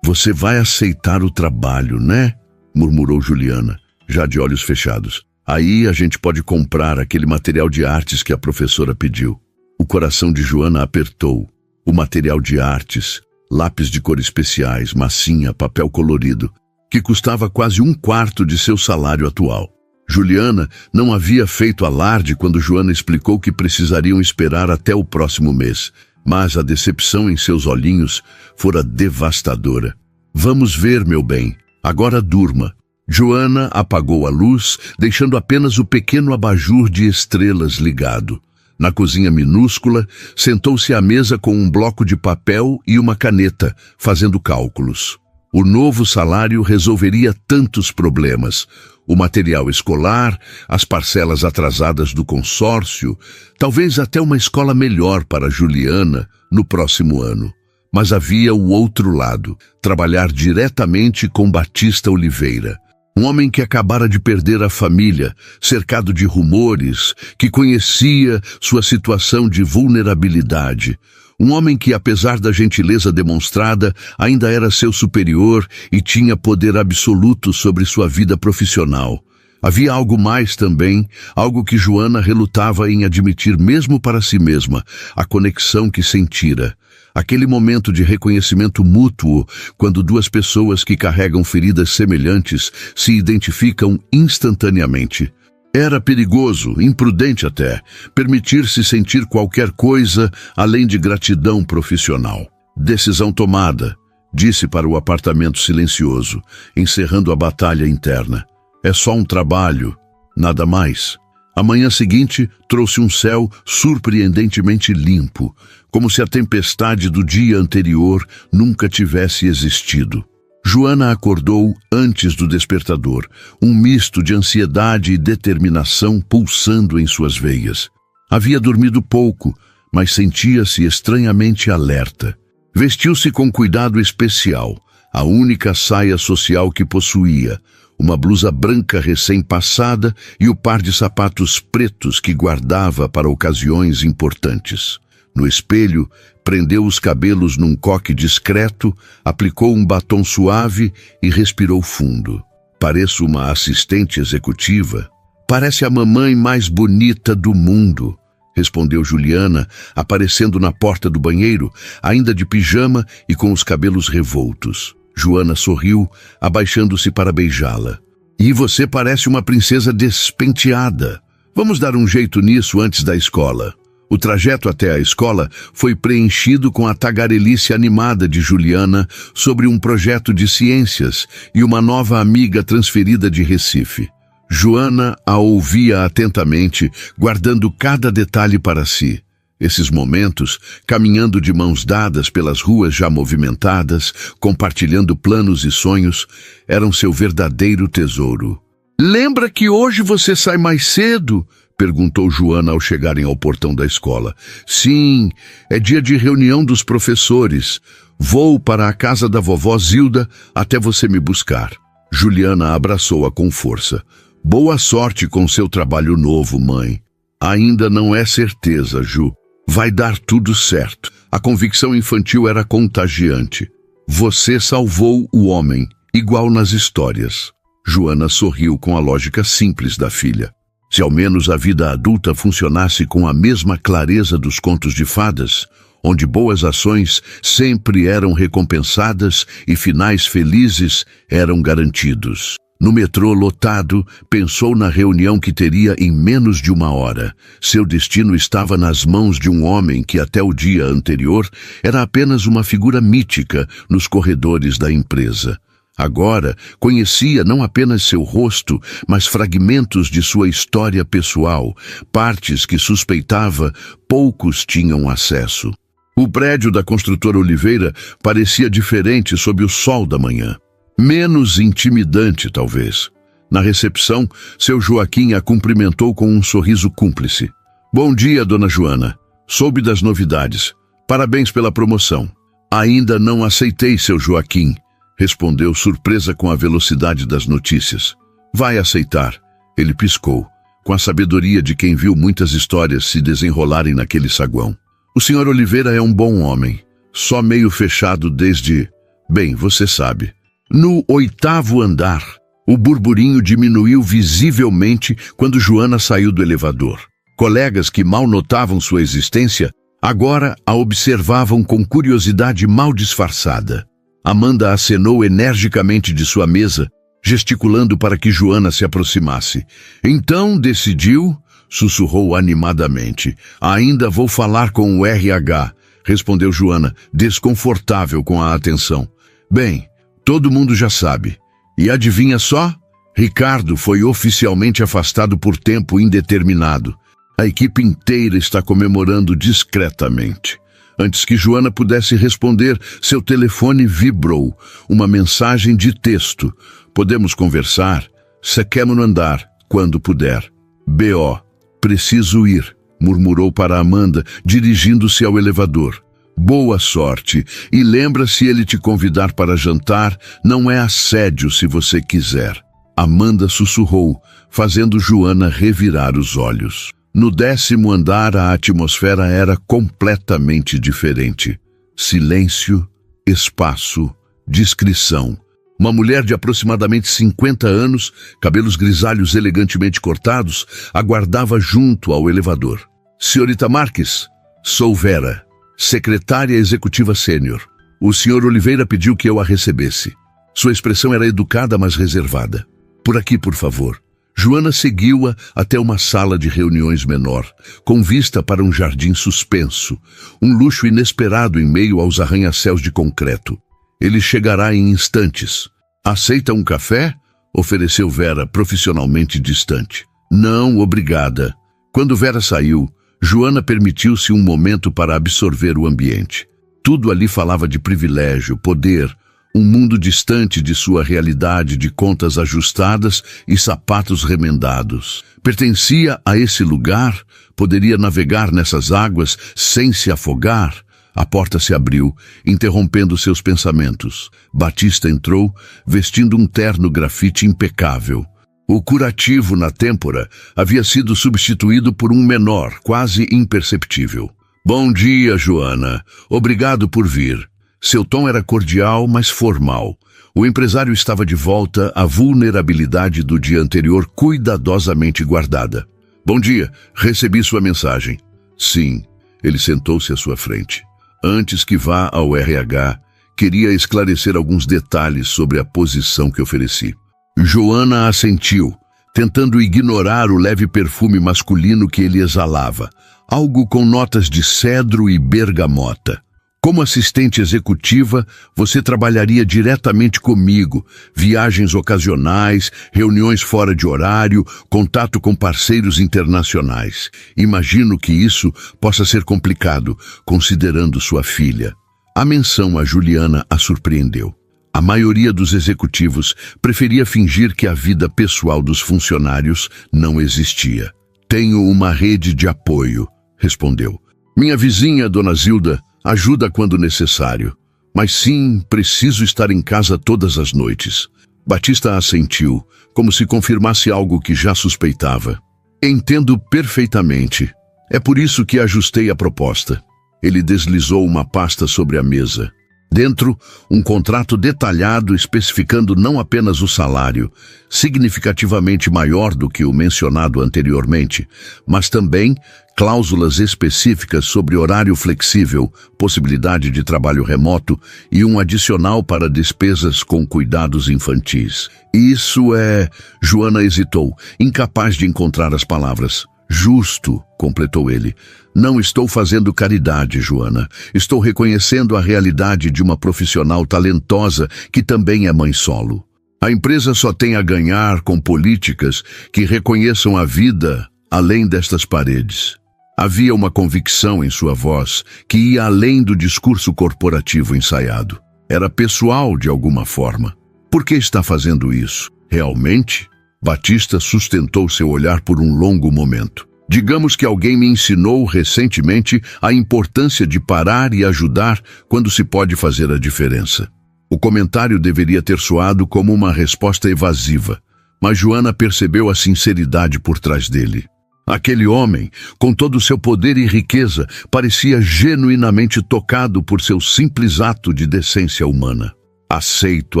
S1: Você vai aceitar o trabalho, né? Murmurou Juliana, já de olhos fechados. Aí a gente pode comprar aquele material de artes que a professora pediu. O coração de Joana apertou. O material de artes, lápis de cor especiais, massinha, papel colorido, que custava quase 1/4 de seu salário atual. Juliana não havia feito alarde quando Joana explicou que precisariam esperar até o próximo mês, mas a decepção em seus olhinhos fora devastadora. Vamos ver, meu bem. Agora durma. Joana apagou a luz, deixando apenas o pequeno abajur de estrelas ligado. Na cozinha minúscula, sentou-se à mesa com um bloco de papel e uma caneta, fazendo cálculos. O novo salário resolveria tantos problemas. O material escolar, as parcelas atrasadas do consórcio, talvez até uma escola melhor para Juliana no próximo ano. Mas havia o outro lado, trabalhar diretamente com Batista Oliveira. Um homem que acabara de perder a família, cercado de rumores, que conhecia sua situação de vulnerabilidade. Um homem que, apesar da gentileza demonstrada, ainda era seu superior e tinha poder absoluto sobre sua vida profissional. Havia algo mais também, algo que Joana relutava em admitir mesmo para si mesma, a conexão que sentira. Aquele momento de reconhecimento mútuo, quando duas pessoas que carregam feridas semelhantes se identificam instantaneamente. Era perigoso, imprudente até, permitir-se sentir qualquer coisa além de gratidão profissional. Decisão tomada, disse para o apartamento silencioso, encerrando a batalha interna. É só um trabalho, nada mais. A manhã seguinte trouxe um céu surpreendentemente limpo, como se a tempestade do dia anterior nunca tivesse existido. Joana acordou antes do despertador, um misto de ansiedade e determinação pulsando em suas veias. Havia dormido pouco, mas sentia-se estranhamente alerta. Vestiu-se com cuidado especial, a única saia social que possuía, uma blusa branca recém-passada e o par de sapatos pretos que guardava para ocasiões importantes. No espelho, prendeu os cabelos num coque discreto, aplicou um batom suave e respirou fundo. Pareço uma assistente executiva. Parece a mamãe mais bonita do mundo, respondeu Juliana, aparecendo na porta do banheiro, ainda de pijama e com os cabelos revoltos. Joana sorriu, abaixando-se para beijá-la. E você parece uma princesa despenteada. Vamos dar um jeito nisso antes da escola. O trajeto até a escola foi preenchido com a tagarelice animada de Juliana sobre um projeto de ciências e uma nova amiga transferida de Recife. Joana a ouvia atentamente, guardando cada detalhe para si. Esses momentos, caminhando de mãos dadas pelas ruas já movimentadas, compartilhando planos e sonhos, eram seu verdadeiro tesouro. "Lembra que hoje você sai mais cedo?" perguntou Joana ao chegarem ao portão da escola. "Sim, é dia de reunião dos professores. Vou para a casa da vovó Zilda até você me buscar." Juliana abraçou-a com força. "Boa sorte com seu trabalho novo, mãe." "Ainda não é certeza, Ju. Vai dar tudo certo." A convicção infantil era contagiante. "Você salvou o homem, igual nas histórias." Joana sorriu com a lógica simples da filha. Se ao menos a vida adulta funcionasse com a mesma clareza dos contos de fadas, onde boas ações sempre eram recompensadas e finais felizes eram garantidos. No metrô lotado, pensou na reunião que teria em menos de uma hora. Seu destino estava nas mãos de um homem que até o dia anterior era apenas uma figura mítica nos corredores da empresa. Agora, conhecia não apenas seu rosto, mas fragmentos de sua história pessoal, partes que suspeitava poucos tinham acesso. O prédio da construtora Oliveira parecia diferente sob o sol da manhã. Menos intimidante, talvez. Na recepção, seu Joaquim a cumprimentou com um sorriso cúmplice. "Bom dia, dona Joana. Soube das novidades. Parabéns pela promoção." "Ainda não aceitei, seu Joaquim," respondeu, surpresa com a velocidade das notícias. "Vai aceitar." Ele piscou, com a sabedoria de quem viu muitas histórias se desenrolarem naquele saguão. "O senhor Oliveira é um bom homem, só meio fechado desde... Bem, você sabe." No 8º andar, o burburinho diminuiu visivelmente quando Joana saiu do elevador. Colegas que mal notavam sua existência, agora a observavam com curiosidade mal disfarçada. Amanda acenou energicamente de sua mesa, gesticulando para que Joana se aproximasse. "Então decidiu?" sussurrou animadamente. "Ainda vou falar com o RH", respondeu Joana, desconfortável com a atenção. "Bem, todo mundo já sabe. E adivinha só? Ricardo foi oficialmente afastado por tempo indeterminado. A equipe inteira está comemorando discretamente." Antes que Joana pudesse responder, seu telefone vibrou. Uma mensagem de texto. "Podemos conversar? Sequemos no andar, quando puder." "B.O. Preciso ir", murmurou para Amanda, dirigindo-se ao elevador. "Boa sorte, e lembra, se ele te convidar para jantar, não é assédio se você quiser." Amanda sussurrou, fazendo Joana revirar os olhos. No 10º andar, a atmosfera era completamente diferente. Silêncio, espaço, discrição. Uma mulher de aproximadamente 50 anos, cabelos grisalhos elegantemente cortados, aguardava junto ao elevador. "Senhorita Marques, sou Vera, secretária executiva sênior. O senhor Oliveira pediu que eu a recebesse." Sua expressão era educada, mas reservada. "Por aqui, por favor." Joana seguiu-a até uma sala de reuniões menor, com vista para um jardim suspenso, um luxo inesperado em meio aos arranha-céus de concreto. "Ele chegará em instantes." "Aceita um café?" ofereceu Vera, profissionalmente distante. "Não, obrigada." Quando Vera saiu, Joana permitiu-se um momento para absorver o ambiente. Tudo ali falava de privilégio, poder, um mundo distante de sua realidade de contas ajustadas e sapatos remendados. Pertencia a esse lugar? Poderia navegar nessas águas sem se afogar? A porta se abriu, interrompendo seus pensamentos. Batista entrou, vestindo um terno grafite impecável. O curativo na têmpora havia sido substituído por um menor, quase imperceptível. Bom dia, Joana. Obrigado por vir. Seu tom era cordial, mas formal. O empresário estava de volta à vulnerabilidade do dia anterior cuidadosamente guardada. Bom dia, recebi sua mensagem. Sim, ele sentou-se à sua frente. Antes que vá ao RH, queria esclarecer alguns detalhes sobre a posição que ofereci. Joana assentiu, tentando ignorar o leve perfume masculino que ele exalava, algo com notas de cedro e bergamota. Como assistente executiva, você trabalharia diretamente comigo, viagens ocasionais, reuniões fora de horário, contato com parceiros internacionais. Imagino que isso possa ser complicado, considerando sua filha. A menção a Juliana a surpreendeu. A maioria dos executivos preferia fingir que a vida pessoal dos funcionários não existia. Tenho uma rede de apoio, respondeu. Minha vizinha, Dona Zilda, ajuda quando necessário. Mas sim, preciso estar em casa todas as noites. Batista assentiu, como se confirmasse algo que já suspeitava. Entendo perfeitamente. É por isso que ajustei a proposta. Ele deslizou uma pasta sobre a mesa. Dentro, um contrato detalhado especificando não apenas o salário, significativamente maior do que o mencionado anteriormente, mas também cláusulas específicas sobre horário flexível, possibilidade de trabalho remoto e um adicional para despesas com cuidados infantis. Isso é... Joana hesitou, incapaz de encontrar as palavras. Justo, completou ele. Não estou fazendo caridade, Joana. Estou reconhecendo a realidade de uma profissional talentosa que também é mãe solo. A empresa só tem a ganhar com políticas que reconheçam a vida além destas paredes. Havia uma convicção em sua voz que ia além do discurso corporativo ensaiado. Era pessoal de alguma forma. Por que está fazendo isso? Realmente? Batista sustentou seu olhar por um longo momento. Digamos que alguém me ensinou recentemente a importância de parar e ajudar quando se pode fazer a diferença. O comentário deveria ter soado como uma resposta evasiva, mas Joana percebeu a sinceridade por trás dele. Aquele homem, com todo o seu poder e riqueza, parecia genuinamente tocado por seu simples ato de decência humana. Aceito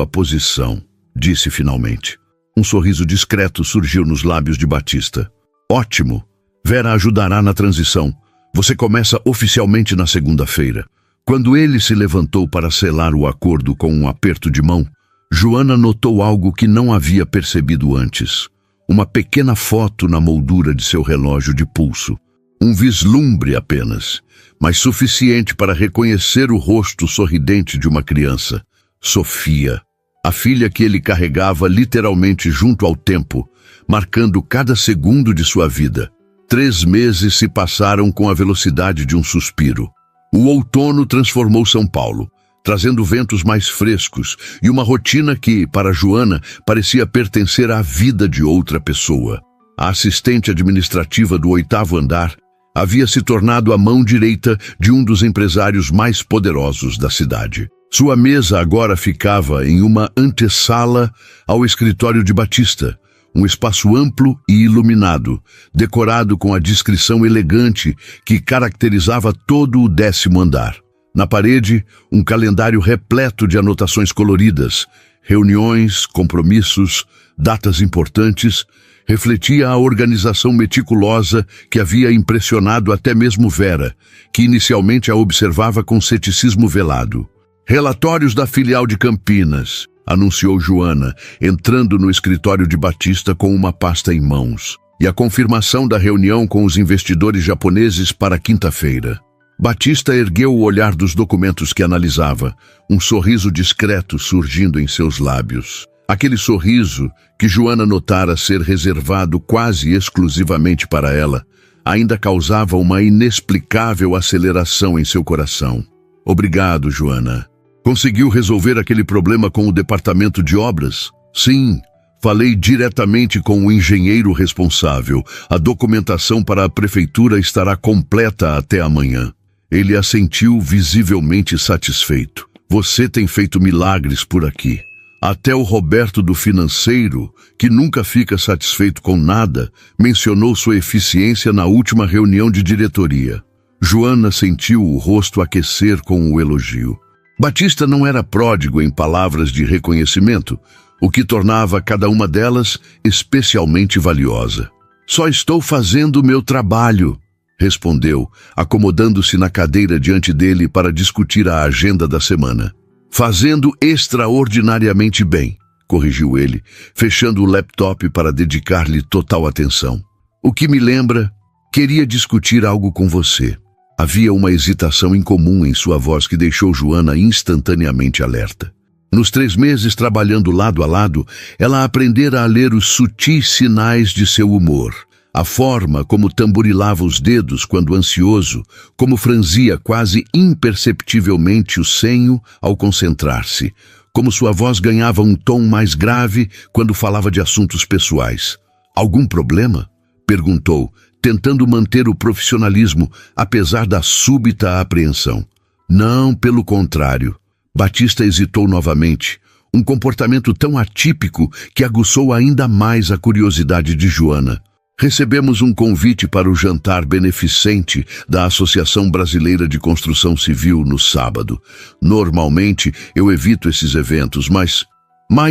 S1: a posição, disse finalmente. Um sorriso discreto surgiu nos lábios de Batista. Ótimo! Vera ajudará na transição. Você começa oficialmente na segunda-feira. Quando ele se levantou para selar o acordo com um aperto de mão, Joana notou algo que não havia percebido antes. Uma pequena foto na moldura de seu relógio de pulso. Um vislumbre apenas, mas suficiente para reconhecer o rosto sorridente de uma criança. Sofia, a filha que ele carregava literalmente junto ao tempo, marcando cada segundo de sua vida. 3 meses se passaram com a velocidade de um suspiro. O outono transformou São Paulo, trazendo ventos mais frescos e uma rotina que, para Joana, parecia pertencer à vida de outra pessoa. A assistente administrativa do 8º andar havia se tornado a mão direita de um dos empresários mais poderosos da cidade. Sua mesa agora ficava em uma antessala ao escritório de Batista, um espaço amplo e iluminado, decorado com a discrição elegante que caracterizava todo o 10º andar. Na parede, um calendário repleto de anotações coloridas, reuniões, compromissos, datas importantes, refletia a organização meticulosa que havia impressionado até mesmo Vera, que inicialmente a observava com ceticismo velado. Relatórios da filial de Campinas, anunciou Joana, entrando no escritório de Batista com uma pasta em mãos, e a confirmação da reunião com os investidores japoneses para quinta-feira. Batista ergueu o olhar dos documentos que analisava, um sorriso discreto surgindo em seus lábios. Aquele sorriso, que Joana notara ser reservado quase exclusivamente para ela, ainda causava uma inexplicável aceleração em seu coração. Obrigado, Joana. Conseguiu resolver aquele problema com o departamento de obras? Sim, falei diretamente com o engenheiro responsável. A documentação para a prefeitura estará completa até amanhã. Ele assentiu, visivelmente satisfeito. Você tem feito milagres por aqui. Até o Roberto do financeiro, que nunca fica satisfeito com nada, mencionou sua eficiência na última reunião de diretoria. Joana sentiu o rosto aquecer com o elogio. Batista não era pródigo em palavras de reconhecimento, o que tornava cada uma delas especialmente valiosa. Só estou fazendo o meu trabalho, respondeu, acomodando-se na cadeira diante dele para discutir a agenda da semana. Fazendo extraordinariamente bem, corrigiu ele, fechando o laptop para dedicar-lhe total atenção. O que me lembra, queria discutir algo com você. Havia uma hesitação incomum em sua voz que deixou Joana instantaneamente alerta. Nos 3 meses trabalhando lado a lado, ela aprendera a ler os sutis sinais de seu humor. A forma como tamborilava os dedos quando ansioso, como franzia quase imperceptivelmente o senho ao concentrar-se, como sua voz ganhava um tom mais grave quando falava de assuntos pessoais. Algum problema? Perguntou, tentando manter o profissionalismo, apesar da súbita apreensão. Não, pelo contrário. Batista hesitou novamente, um comportamento tão atípico que aguçou ainda mais a curiosidade de Joana. Recebemos um convite para o jantar beneficente da Associação Brasileira de Construção Civil no sábado. Normalmente eu evito esses eventos, mas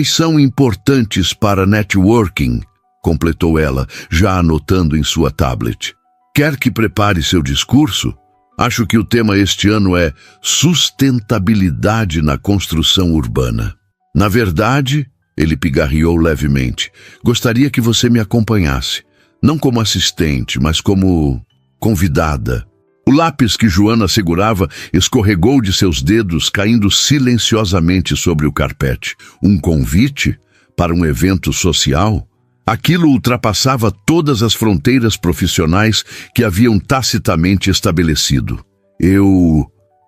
S1: são importantes para networking, completou ela, já anotando em sua tablet. Quer que prepare seu discurso? Acho que o tema este ano é sustentabilidade na construção urbana. Na verdade, ele pigarreou levemente, gostaria que você me acompanhasse. Não como assistente, mas como convidada. O lápis que Joana segurava escorregou de seus dedos, caindo silenciosamente sobre o carpete. Um convite para um evento social? Aquilo ultrapassava todas as fronteiras profissionais que haviam tacitamente estabelecido.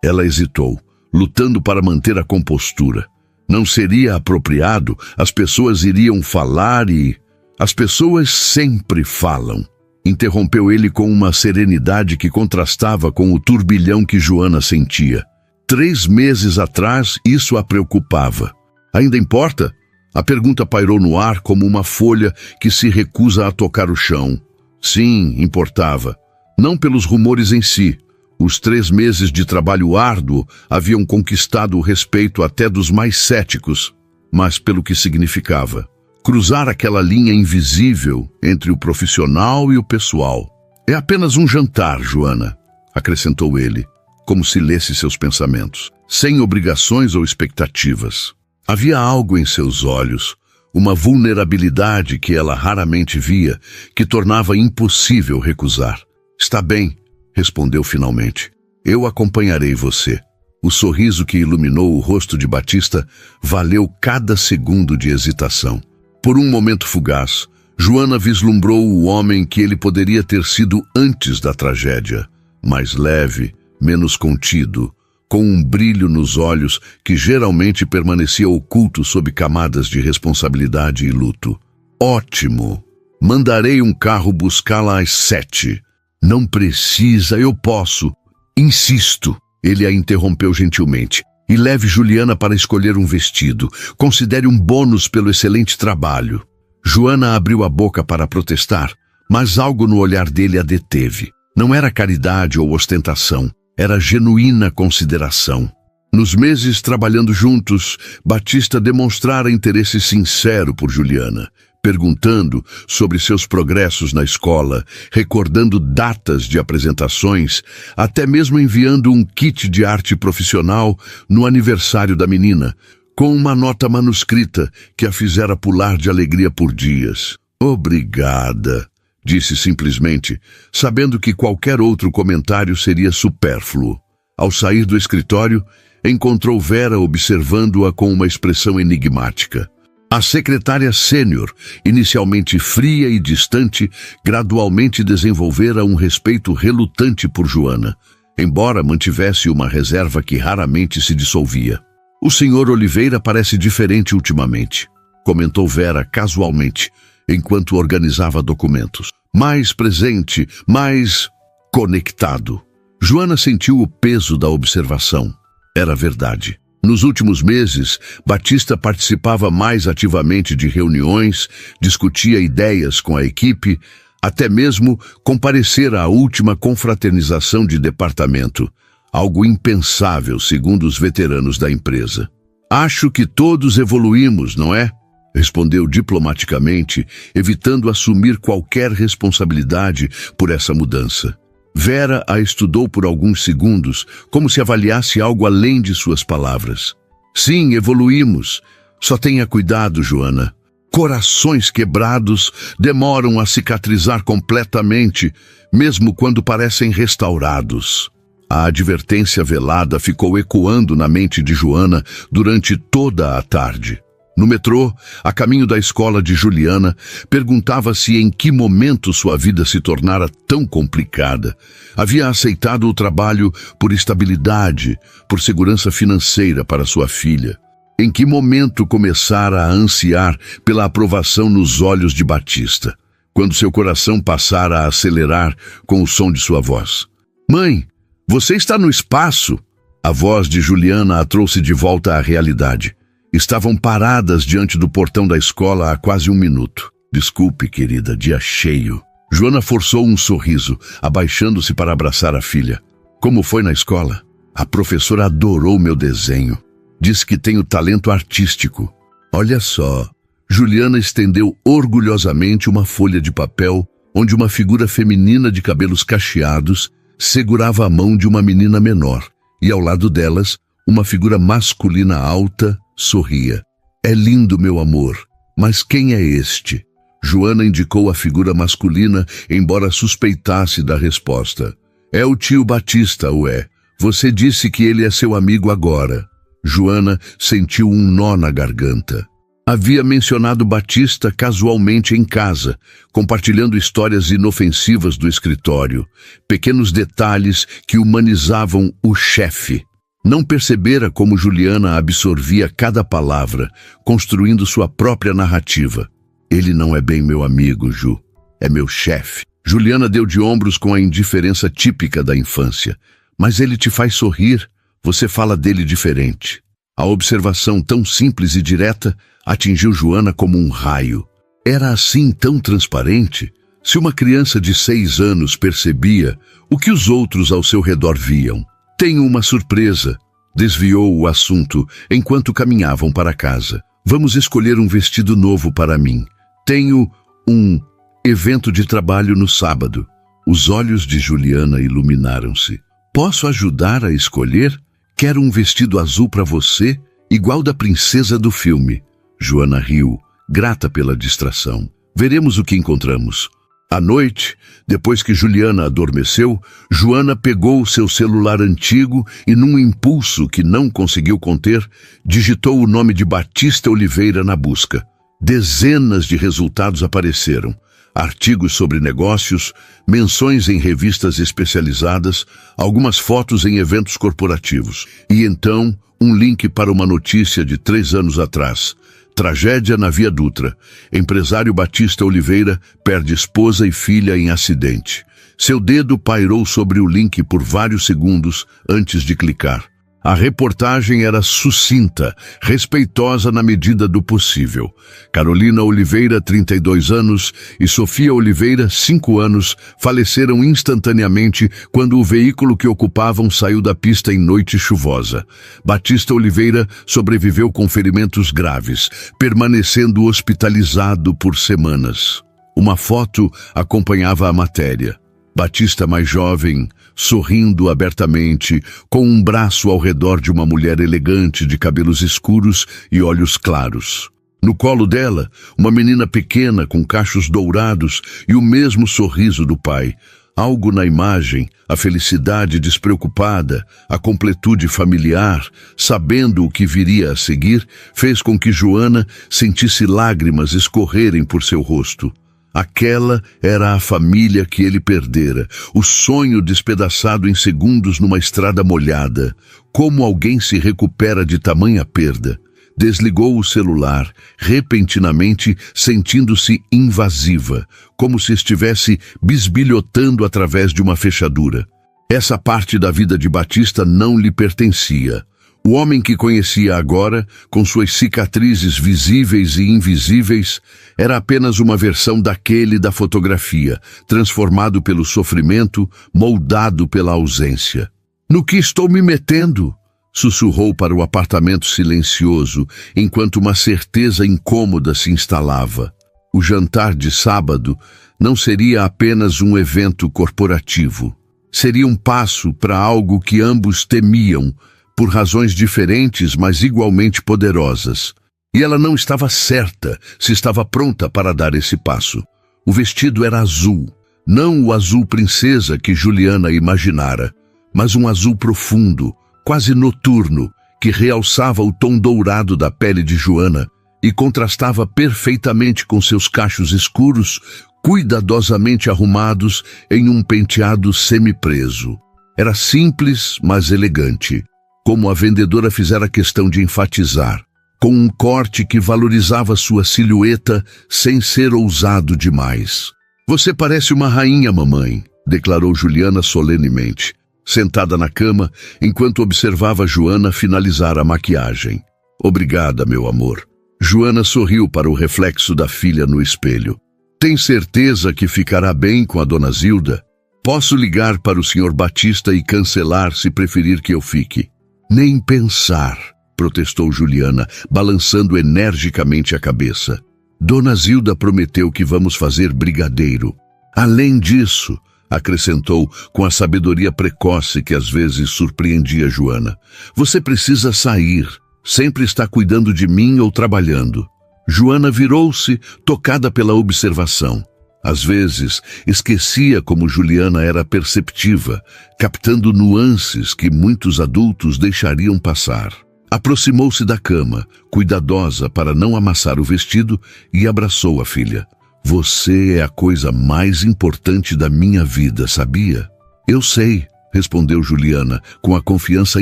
S1: Ela hesitou, lutando para manter a compostura. Não seria apropriado, as pessoas iriam falar e... As pessoas sempre falam, interrompeu ele com uma serenidade que contrastava com o turbilhão que Joana sentia. 3 meses atrás, isso a preocupava. Ainda importa? A pergunta pairou no ar como uma folha que se recusa a tocar o chão. Sim, importava. Não pelos rumores em si. Os 3 meses de trabalho árduo haviam conquistado o respeito até dos mais céticos, mas pelo que significava. Cruzar aquela linha invisível entre o profissional e o pessoal. É apenas um jantar, Joana, acrescentou ele, como se lesse seus pensamentos, sem obrigações ou expectativas. Havia algo em seus olhos, uma vulnerabilidade que ela raramente via, que tornava impossível recusar. Está bem, respondeu finalmente. Eu acompanharei você. O sorriso que iluminou o rosto de Batista valeu cada segundo de hesitação. Por um momento fugaz, Joana vislumbrou o homem que ele poderia ter sido antes da tragédia, mais leve, menos contido, com um brilho nos olhos que geralmente permanecia oculto sob camadas de responsabilidade e luto. Ótimo! Mandarei um carro buscá-la às 7. Não precisa, eu posso. Insisto, ele a interrompeu gentilmente. E leve Juliana para escolher um vestido. Considere um bônus pelo excelente trabalho. Joana abriu a boca para protestar, mas algo no olhar dele a deteve. Não era caridade ou ostentação, era genuína consideração. Nos meses trabalhando juntos, Batista demonstrara interesse sincero por Juliana, perguntando sobre seus progressos na escola, recordando datas de apresentações, até mesmo enviando um kit de arte profissional no aniversário da menina, com uma nota manuscrita que a fizera pular de alegria por dias. Obrigada, disse simplesmente, sabendo que qualquer outro comentário seria supérfluo. Ao sair do escritório, encontrou Vera observando-a com uma expressão enigmática. A secretária sênior, inicialmente fria e distante, gradualmente desenvolvera um respeito relutante por Joana, embora mantivesse uma reserva que raramente se dissolvia. O senhor Oliveira parece diferente ultimamente, comentou Vera casualmente, enquanto organizava documentos. Mais presente, mais conectado. Joana sentiu o peso da observação. Era verdade. Nos últimos meses, Batista participava mais ativamente de reuniões, discutia ideias com a equipe, até mesmo comparecer à última confraternização de departamento, algo impensável, segundo os veteranos da empresa. Acho que todos evoluímos, não é? Respondeu diplomaticamente, evitando assumir qualquer responsabilidade por essa mudança. Vera a estudou por alguns segundos, como se avaliasse algo além de suas palavras. Sim, evoluímos. Só tenha cuidado, Joana. Corações quebrados demoram a cicatrizar completamente, mesmo quando parecem restaurados. A advertência velada ficou ecoando na mente de Joana durante toda a tarde. No metrô, a caminho da escola de Juliana, perguntava-se em que momento sua vida se tornara tão complicada. Havia aceitado o trabalho por estabilidade, por segurança financeira para sua filha. Em que momento começara a ansiar pela aprovação nos olhos de Batista, quando seu coração passara a acelerar com o som de sua voz. Mãe, você está no espaço! A voz de Juliana a trouxe de volta à realidade. Estavam paradas diante do portão da escola há quase um minuto. Desculpe, querida, dia cheio. Joana forçou um sorriso, abaixando-se para abraçar a filha. Como foi na escola? A professora adorou meu desenho. Diz que tenho talento artístico. Olha só. Juliana estendeu orgulhosamente uma folha de papel onde uma figura feminina de cabelos cacheados segurava a mão de uma menina menor e ao lado delas uma figura masculina alta sorria. É lindo, meu amor, mas quem é este? Joana indicou a figura masculina, embora suspeitasse da resposta. É o tio Batista, ué. Você disse que ele é seu amigo agora. Joana sentiu um nó na garganta. Havia mencionado Batista casualmente em casa, compartilhando histórias inofensivas do escritório, pequenos detalhes que humanizavam o chefe. Não percebera como Juliana absorvia cada palavra, construindo sua própria narrativa. Ele não é bem meu amigo, Ju. É meu chefe. Juliana deu de ombros com a indiferença típica da infância. Mas ele te faz sorrir. Você fala dele diferente. A observação tão simples e direta atingiu Joana como um raio. Era assim tão transparente? Se uma criança de 6 anos percebia o que os outros ao seu redor viam. Tenho uma surpresa, desviou o assunto enquanto caminhavam para casa. Vamos escolher um vestido novo para mim. Tenho um evento de trabalho no sábado. Os olhos de Juliana iluminaram-se. Posso ajudar a escolher? Quero um vestido azul para você, igual da princesa do filme. Joana riu, grata pela distração. Veremos o que encontramos. À noite, depois que Juliana adormeceu, Joana pegou seu celular antigo e, num impulso que não conseguiu conter, digitou o nome de Batista Oliveira na busca. Dezenas de resultados apareceram. Artigos sobre negócios, menções em revistas especializadas, algumas fotos em eventos corporativos. E então, um link para uma notícia de 3 anos atrás. Tragédia na Via Dutra. Empresário Batista Oliveira perde esposa e filha em acidente. Seu dedo pairou sobre o link por vários segundos antes de clicar. A reportagem era sucinta, respeitosa na medida do possível. Carolina Oliveira, 32 anos, e Sofia Oliveira, 5 anos, faleceram instantaneamente quando o veículo que ocupavam saiu da pista em noite chuvosa. Batista Oliveira sobreviveu com ferimentos graves, permanecendo hospitalizado por semanas. Uma foto acompanhava a matéria. Batista mais jovem, sorrindo abertamente, com um braço ao redor de uma mulher elegante de cabelos escuros e olhos claros. No colo dela, uma menina pequena com cachos dourados e o mesmo sorriso do pai. Algo na imagem, a felicidade despreocupada, a completude familiar, sabendo o que viria a seguir, fez com que Joana sentisse lágrimas escorrerem por seu rosto. Aquela era a família que ele perdera, o sonho despedaçado em segundos numa estrada molhada. Como alguém se recupera de tamanha perda? Desligou o celular, repentinamente sentindo-se invasiva, como se estivesse bisbilhotando através de uma fechadura. Essa parte da vida de Batista não lhe pertencia. O homem que conhecia agora, com suas cicatrizes visíveis e invisíveis, era apenas uma versão daquele da fotografia, transformado pelo sofrimento, moldado pela ausência. "No que estou me metendo?" sussurrou para o apartamento silencioso, enquanto uma certeza incômoda se instalava. O jantar de sábado não seria apenas um evento corporativo. Seria um passo para algo que ambos temiam, por razões diferentes, mas igualmente poderosas. E ela não estava certa se estava pronta para dar esse passo. O vestido era azul, não o azul princesa que Juliana imaginara, mas um azul profundo, quase noturno, que realçava o tom dourado da pele de Joana e contrastava perfeitamente com seus cachos escuros, cuidadosamente arrumados em um penteado semipreso. Era simples, mas elegante, como a vendedora fizera questão de enfatizar, com um corte que valorizava sua silhueta sem ser ousado demais. "Você parece uma rainha, mamãe", declarou Juliana solenemente, sentada na cama, enquanto observava Joana finalizar a maquiagem. "Obrigada, meu amor." Joana sorriu para o reflexo da filha no espelho. "Tem certeza que ficará bem com a dona Zilda? Posso ligar para o Sr. Batista e cancelar se preferir que eu fique." "Nem pensar", protestou Juliana, balançando energicamente a cabeça. "Dona Zilda prometeu que vamos fazer brigadeiro. Além disso", acrescentou com a sabedoria precoce que às vezes surpreendia Joana, "você precisa sair. Sempre está cuidando de mim ou trabalhando." Joana virou-se, tocada pela observação. Às vezes, esquecia como Juliana era perceptiva, captando nuances que muitos adultos deixariam passar. Aproximou-se da cama, cuidadosa para não amassar o vestido, e abraçou a filha. "Você é a coisa mais importante da minha vida, sabia?" "Eu sei", respondeu Juliana, com a confiança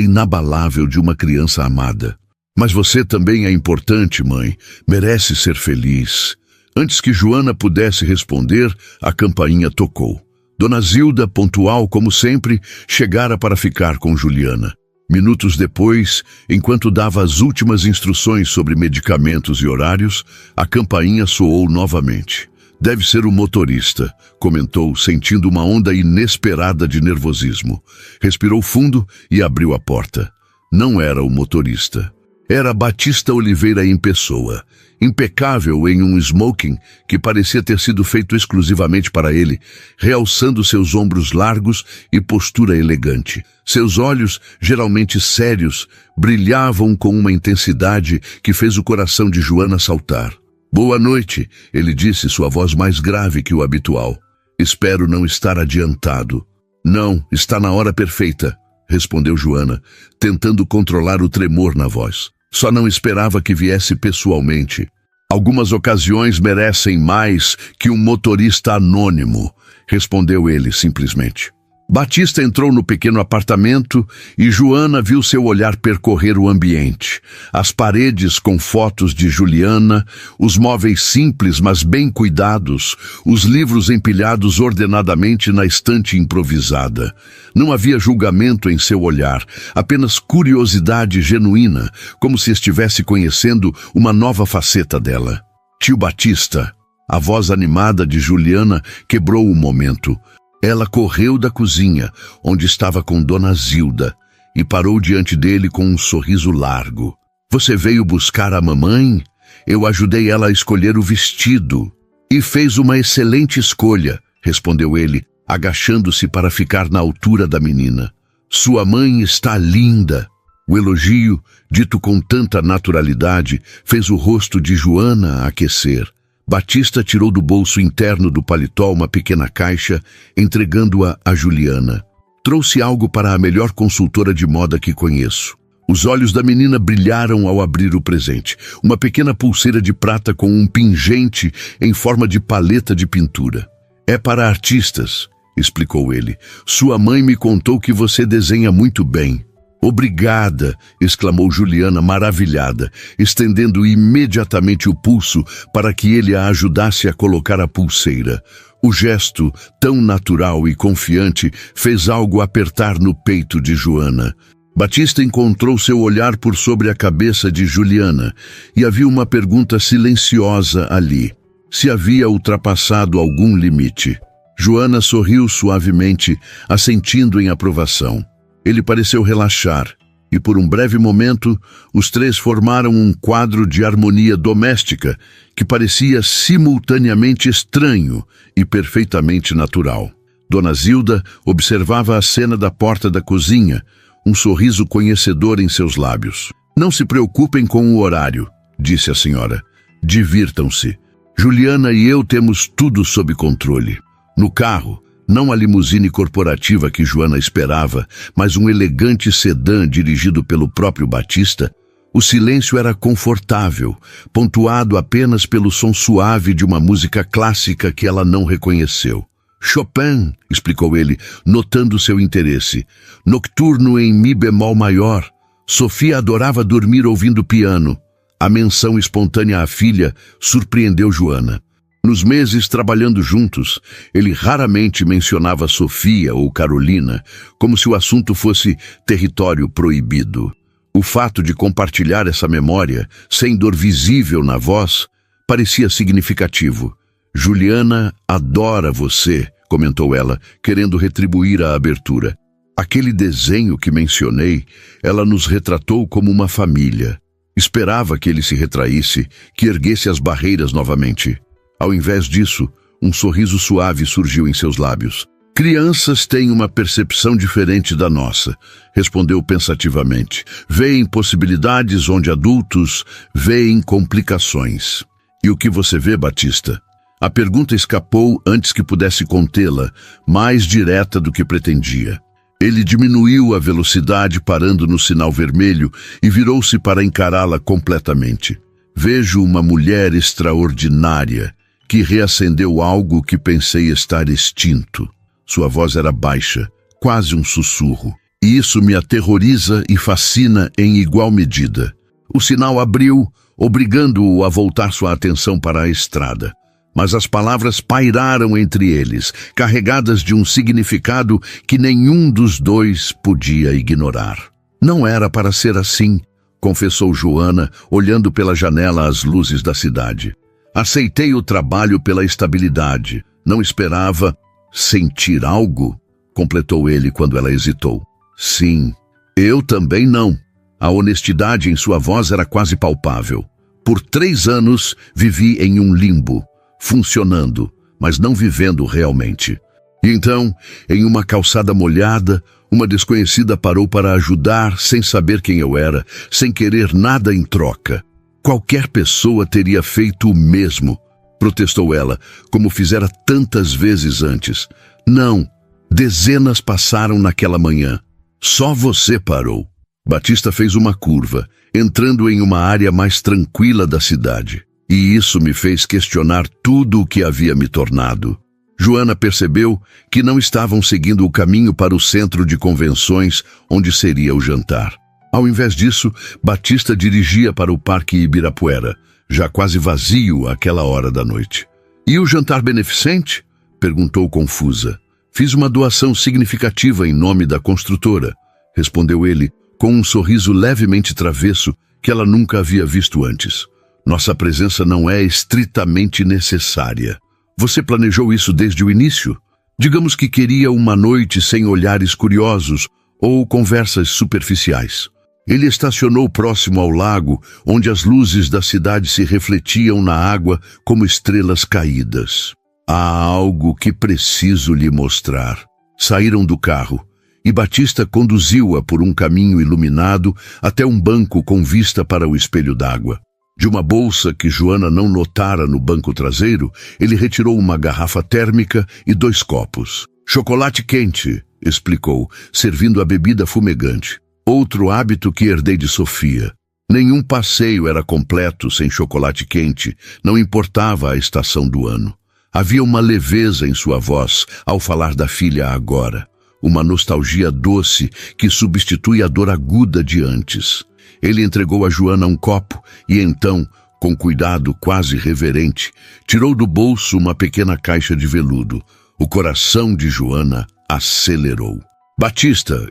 S1: inabalável de uma criança amada. "Mas você também é importante, mãe. Merece ser feliz." Antes que Joana pudesse responder, a campainha tocou. Dona Zilda, pontual como sempre, chegara para ficar com Juliana. Minutos depois, enquanto dava as últimas instruções sobre medicamentos e horários, a campainha soou novamente. "Deve ser o motorista", comentou, sentindo uma onda inesperada de nervosismo. Respirou fundo e abriu a porta. Não era o motorista. Era Batista Oliveira em pessoa, impecável em um smoking que parecia ter sido feito exclusivamente para ele, realçando seus ombros largos e postura elegante. Seus olhos, geralmente sérios, brilhavam com uma intensidade que fez o coração de Joana saltar. "Boa noite", ele disse, sua voz mais grave que o habitual. "Espero não estar adiantado." "Não, está na hora perfeita", respondeu Joana, tentando controlar o tremor na voz. Só não esperava que viesse pessoalmente. "Algumas ocasiões merecem mais que um motorista anônimo", respondeu ele simplesmente. Batista entrou no pequeno apartamento e Joana viu seu olhar percorrer o ambiente. As paredes com fotos de Juliana, os móveis simples mas bem cuidados, os livros empilhados ordenadamente na estante improvisada. Não havia julgamento em seu olhar, apenas curiosidade genuína, como se estivesse conhecendo uma nova faceta dela. "Tio Batista", a voz animada de Juliana quebrou o momento. Ela correu da cozinha, onde estava com Dona Zilda, e parou diante dele com um sorriso largo. "Você veio buscar a mamãe? Eu ajudei ela a escolher o vestido." "E fez uma excelente escolha", respondeu ele, agachando-se para ficar na altura da menina. "Sua mãe está linda." O elogio, dito com tanta naturalidade, fez o rosto de Joana aquecer. Batista tirou do bolso interno do paletó uma pequena caixa, entregando-a a Juliana. "Trouxe algo para a melhor consultora de moda que conheço. Os olhos da menina brilharam ao abrir o presente. Uma pequena pulseira de prata com um pingente em forma de paleta de pintura. É para artistas, explicou ele. Sua mãe me contou que você desenha muito bem. Obrigada, exclamou Juliana maravilhada, estendendo imediatamente o pulso para que ele a ajudasse a colocar a pulseira. O gesto, tão natural e confiante, fez algo apertar no peito de Joana. Batista encontrou seu olhar por sobre a cabeça de Juliana e havia uma pergunta silenciosa ali. Se havia ultrapassado algum limite. Joana sorriu suavemente, assentindo em aprovação. Ele pareceu relaxar, e por um breve momento, os três formaram um quadro de harmonia doméstica que parecia simultaneamente estranho e perfeitamente natural. Dona Zilda observava a cena da porta da cozinha, um sorriso conhecedor em seus lábios. Não se preocupem com o horário, disse a senhora. Divirtam-se. Juliana e eu temos tudo sob controle. No carro, não a limusine corporativa que Joana esperava, mas um elegante sedã dirigido pelo próprio Batista, o silêncio era confortável, pontuado apenas pelo som suave de uma música clássica que ela não reconheceu. Chopin, explicou ele, notando seu interesse. Nocturno em mi bemol maior. Sofia adorava dormir ouvindo piano. A menção espontânea à filha surpreendeu Joana. Nos meses trabalhando juntos, ele raramente mencionava Sofia ou Carolina, como se o assunto fosse território proibido. O fato de compartilhar essa memória, sem dor visível na voz, parecia significativo. Juliana adora você, comentou ela, querendo retribuir a abertura. Aquele desenho que mencionei, ela nos retratou como uma família. Esperava que ele se retraísse, que erguesse as barreiras novamente. Ao invés disso, um sorriso suave surgiu em seus lábios. Crianças têm uma percepção diferente da nossa, respondeu pensativamente. Veem possibilidades onde adultos veem complicações. E o que você vê, Batista? A pergunta escapou antes que pudesse contê-la, mais direta do que pretendia. Ele diminuiu a velocidade parando no sinal vermelho e virou-se para encará-la completamente. Vejo uma mulher extraordinária que reacendeu algo que pensei estar extinto. Sua voz era baixa, quase um sussurro. E isso me aterroriza e fascina em igual medida. O sinal abriu, obrigando-o a voltar sua atenção para a estrada. Mas as palavras pairaram entre eles, carregadas de um significado que nenhum dos dois podia ignorar. Não era para ser assim, confessou Joana, olhando pela janela às luzes da cidade. Aceitei o trabalho pela estabilidade. Não esperava sentir algo, completou ele quando ela hesitou. Sim, eu também não. A honestidade em sua voz era quase palpável. Por 3 anos vivi em um limbo, funcionando, mas não vivendo realmente. E então, em uma calçada molhada, uma desconhecida parou para ajudar sem saber quem eu era, sem querer nada em troca. Qualquer pessoa teria feito o mesmo, protestou ela, como fizera tantas vezes antes. Não, dezenas passaram naquela manhã. Só você parou. Batista fez uma curva, entrando em uma área mais tranquila da cidade. E isso me fez questionar tudo o que havia me tornado. Joana percebeu que não estavam seguindo o caminho para o centro de convenções onde seria o jantar. Ao invés disso, Batista dirigia para o Parque Ibirapuera, já quase vazio àquela hora da noite. E o jantar beneficente? Perguntou confusa. Fiz uma doação significativa em nome da construtora, respondeu ele, com um sorriso levemente travesso que ela nunca havia visto antes. Nossa presença não é estritamente necessária. Você planejou isso desde o início? Digamos que queria uma noite sem olhares curiosos ou conversas superficiais. Ele estacionou próximo ao lago, onde as luzes da cidade se refletiam na água como estrelas caídas. Há algo que preciso lhe mostrar. Saíram do carro, e Batista conduziu-a por um caminho iluminado até um banco com vista para o espelho d'água. De uma bolsa que Joana não notara no banco traseiro, ele retirou uma garrafa térmica e 2 copos. Chocolate quente, explicou, servindo a bebida fumegante. Outro hábito que herdei de Sofia. Nenhum passeio era completo sem chocolate quente, não importava a estação do ano. Havia uma leveza em sua voz ao falar da filha agora, uma nostalgia doce que substitui a dor aguda de antes. Ele entregou a Joana um copo e então, com cuidado quase reverente, tirou do bolso uma pequena caixa de veludo. O coração de Joana acelerou. Batista,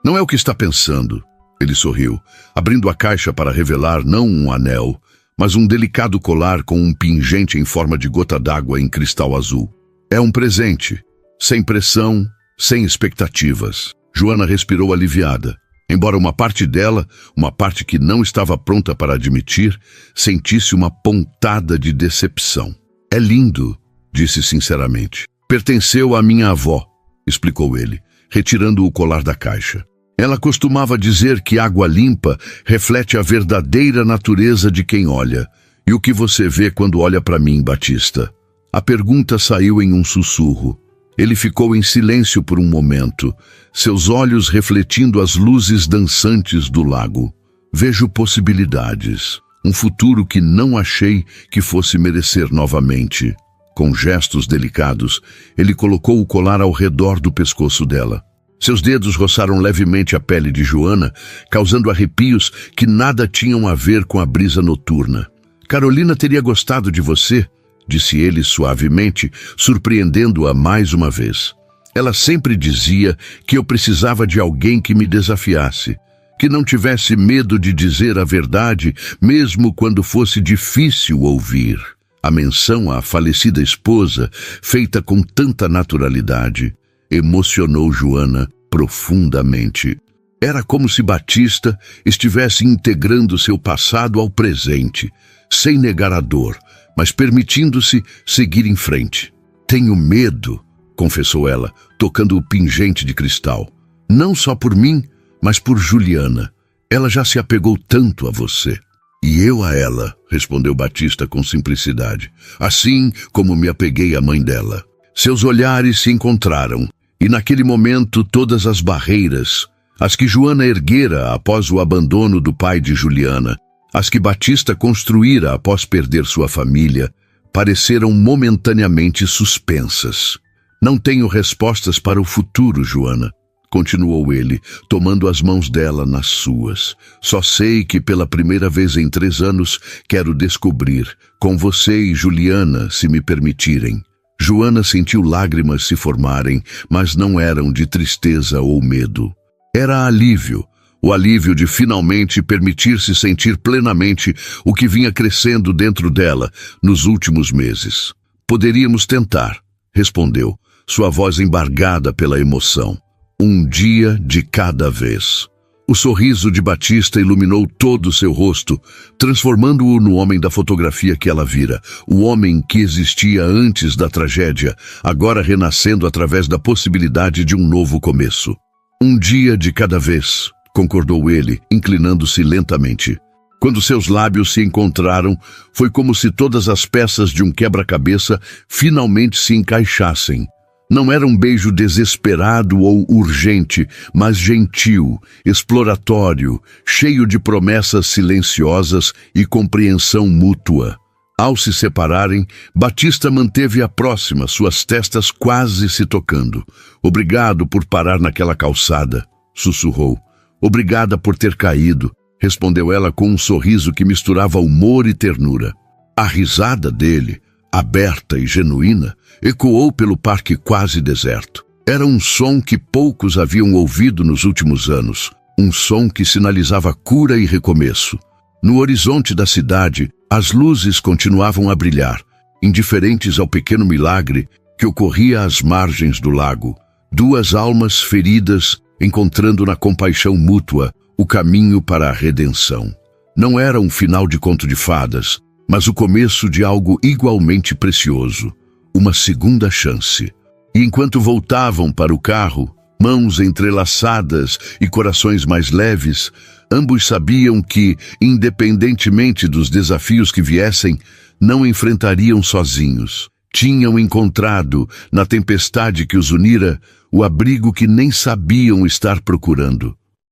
S1: Não é o que está pensando. Ele sorriu, abrindo a caixa para revelar não um anel, mas um delicado colar com um pingente em forma de gota d'água em cristal azul. É um presente, sem pressão, sem expectativas. Joana respirou aliviada. Embora uma parte dela, uma parte que não estava pronta para admitir, sentisse uma pontada de decepção. É lindo, disse sinceramente. Pertenceu à minha avó, explicou ele, retirando o colar da caixa. Ela costumava dizer que água limpa reflete a verdadeira natureza de quem olha. E o que você vê quando olha para mim, Batista? A pergunta saiu em um sussurro. Ele ficou em silêncio por um momento, seus olhos refletindo as luzes dançantes do lago. Vejo possibilidades, um futuro que não achei que fosse merecer novamente. Com gestos delicados, ele colocou o colar ao redor do pescoço dela. Seus dedos roçaram levemente a pele de Joana, causando arrepios que nada tinham a ver com a brisa noturna. Carolina teria gostado de você, disse ele suavemente, surpreendendo-a mais uma vez. Ela sempre dizia que eu precisava de alguém que me desafiasse, que não tivesse medo de dizer a verdade, mesmo quando fosse difícil ouvir. A menção à falecida esposa, feita com tanta naturalidade, emocionou Joana profundamente. Era como se Batista estivesse integrando seu passado ao presente, sem negar a dor, mas permitindo-se seguir em frente. Tenho medo, confessou ela, tocando o pingente de cristal. Não só por mim, mas por Juliana. Ela já se apegou tanto a você. E eu a ela, respondeu Batista com simplicidade, assim como me apeguei à mãe dela. Seus olhares se encontraram, e naquele momento todas as barreiras, as que Joana erguera após o abandono do pai de Juliana, as que Batista construíra após perder sua família, pareceram momentaneamente suspensas. Não tenho respostas para o futuro, Joana, continuou ele, tomando as mãos dela nas suas. Só sei que pela primeira vez em 3 anos quero descobrir, com você e Juliana, se me permitirem. Joana sentiu lágrimas se formarem, mas não eram de tristeza ou medo. Era alívio, o alívio de finalmente permitir-se sentir plenamente o que vinha crescendo dentro dela nos últimos meses. Poderíamos tentar, respondeu, sua voz embargada pela emoção. Um dia de cada vez. O sorriso de Batista iluminou todo o seu rosto, transformando-o no homem da fotografia que ela vira, o homem que existia antes da tragédia, agora renascendo através da possibilidade de um novo começo. Um dia de cada vez, concordou ele, inclinando-se lentamente. Quando seus lábios se encontraram, foi como se todas as peças de um quebra-cabeça finalmente se encaixassem. Não era um beijo desesperado ou urgente, mas gentil, exploratório, cheio de promessas silenciosas e compreensão mútua. Ao se separarem, Batista manteve-a próxima, suas testas quase se tocando. Obrigado por parar naquela calçada, sussurrou. Obrigada por ter caído, respondeu ela com um sorriso que misturava humor e ternura. A risada dele, aberta e genuína, ecoou pelo parque quase deserto. Era um som que poucos haviam ouvido nos últimos anos, um som que sinalizava cura e recomeço. No horizonte da cidade, as luzes continuavam a brilhar, indiferentes ao pequeno milagre que ocorria às margens do lago. 2 almas feridas encontrando na compaixão mútua o caminho para a redenção. Não era um final de conto de fadas, mas o começo de algo igualmente precioso, uma segunda chance. E enquanto voltavam para o carro, mãos entrelaçadas e corações mais leves, ambos sabiam que, independentemente dos desafios que viessem, não enfrentariam sozinhos. Tinham encontrado, na tempestade que os unira, o abrigo que nem sabiam estar procurando.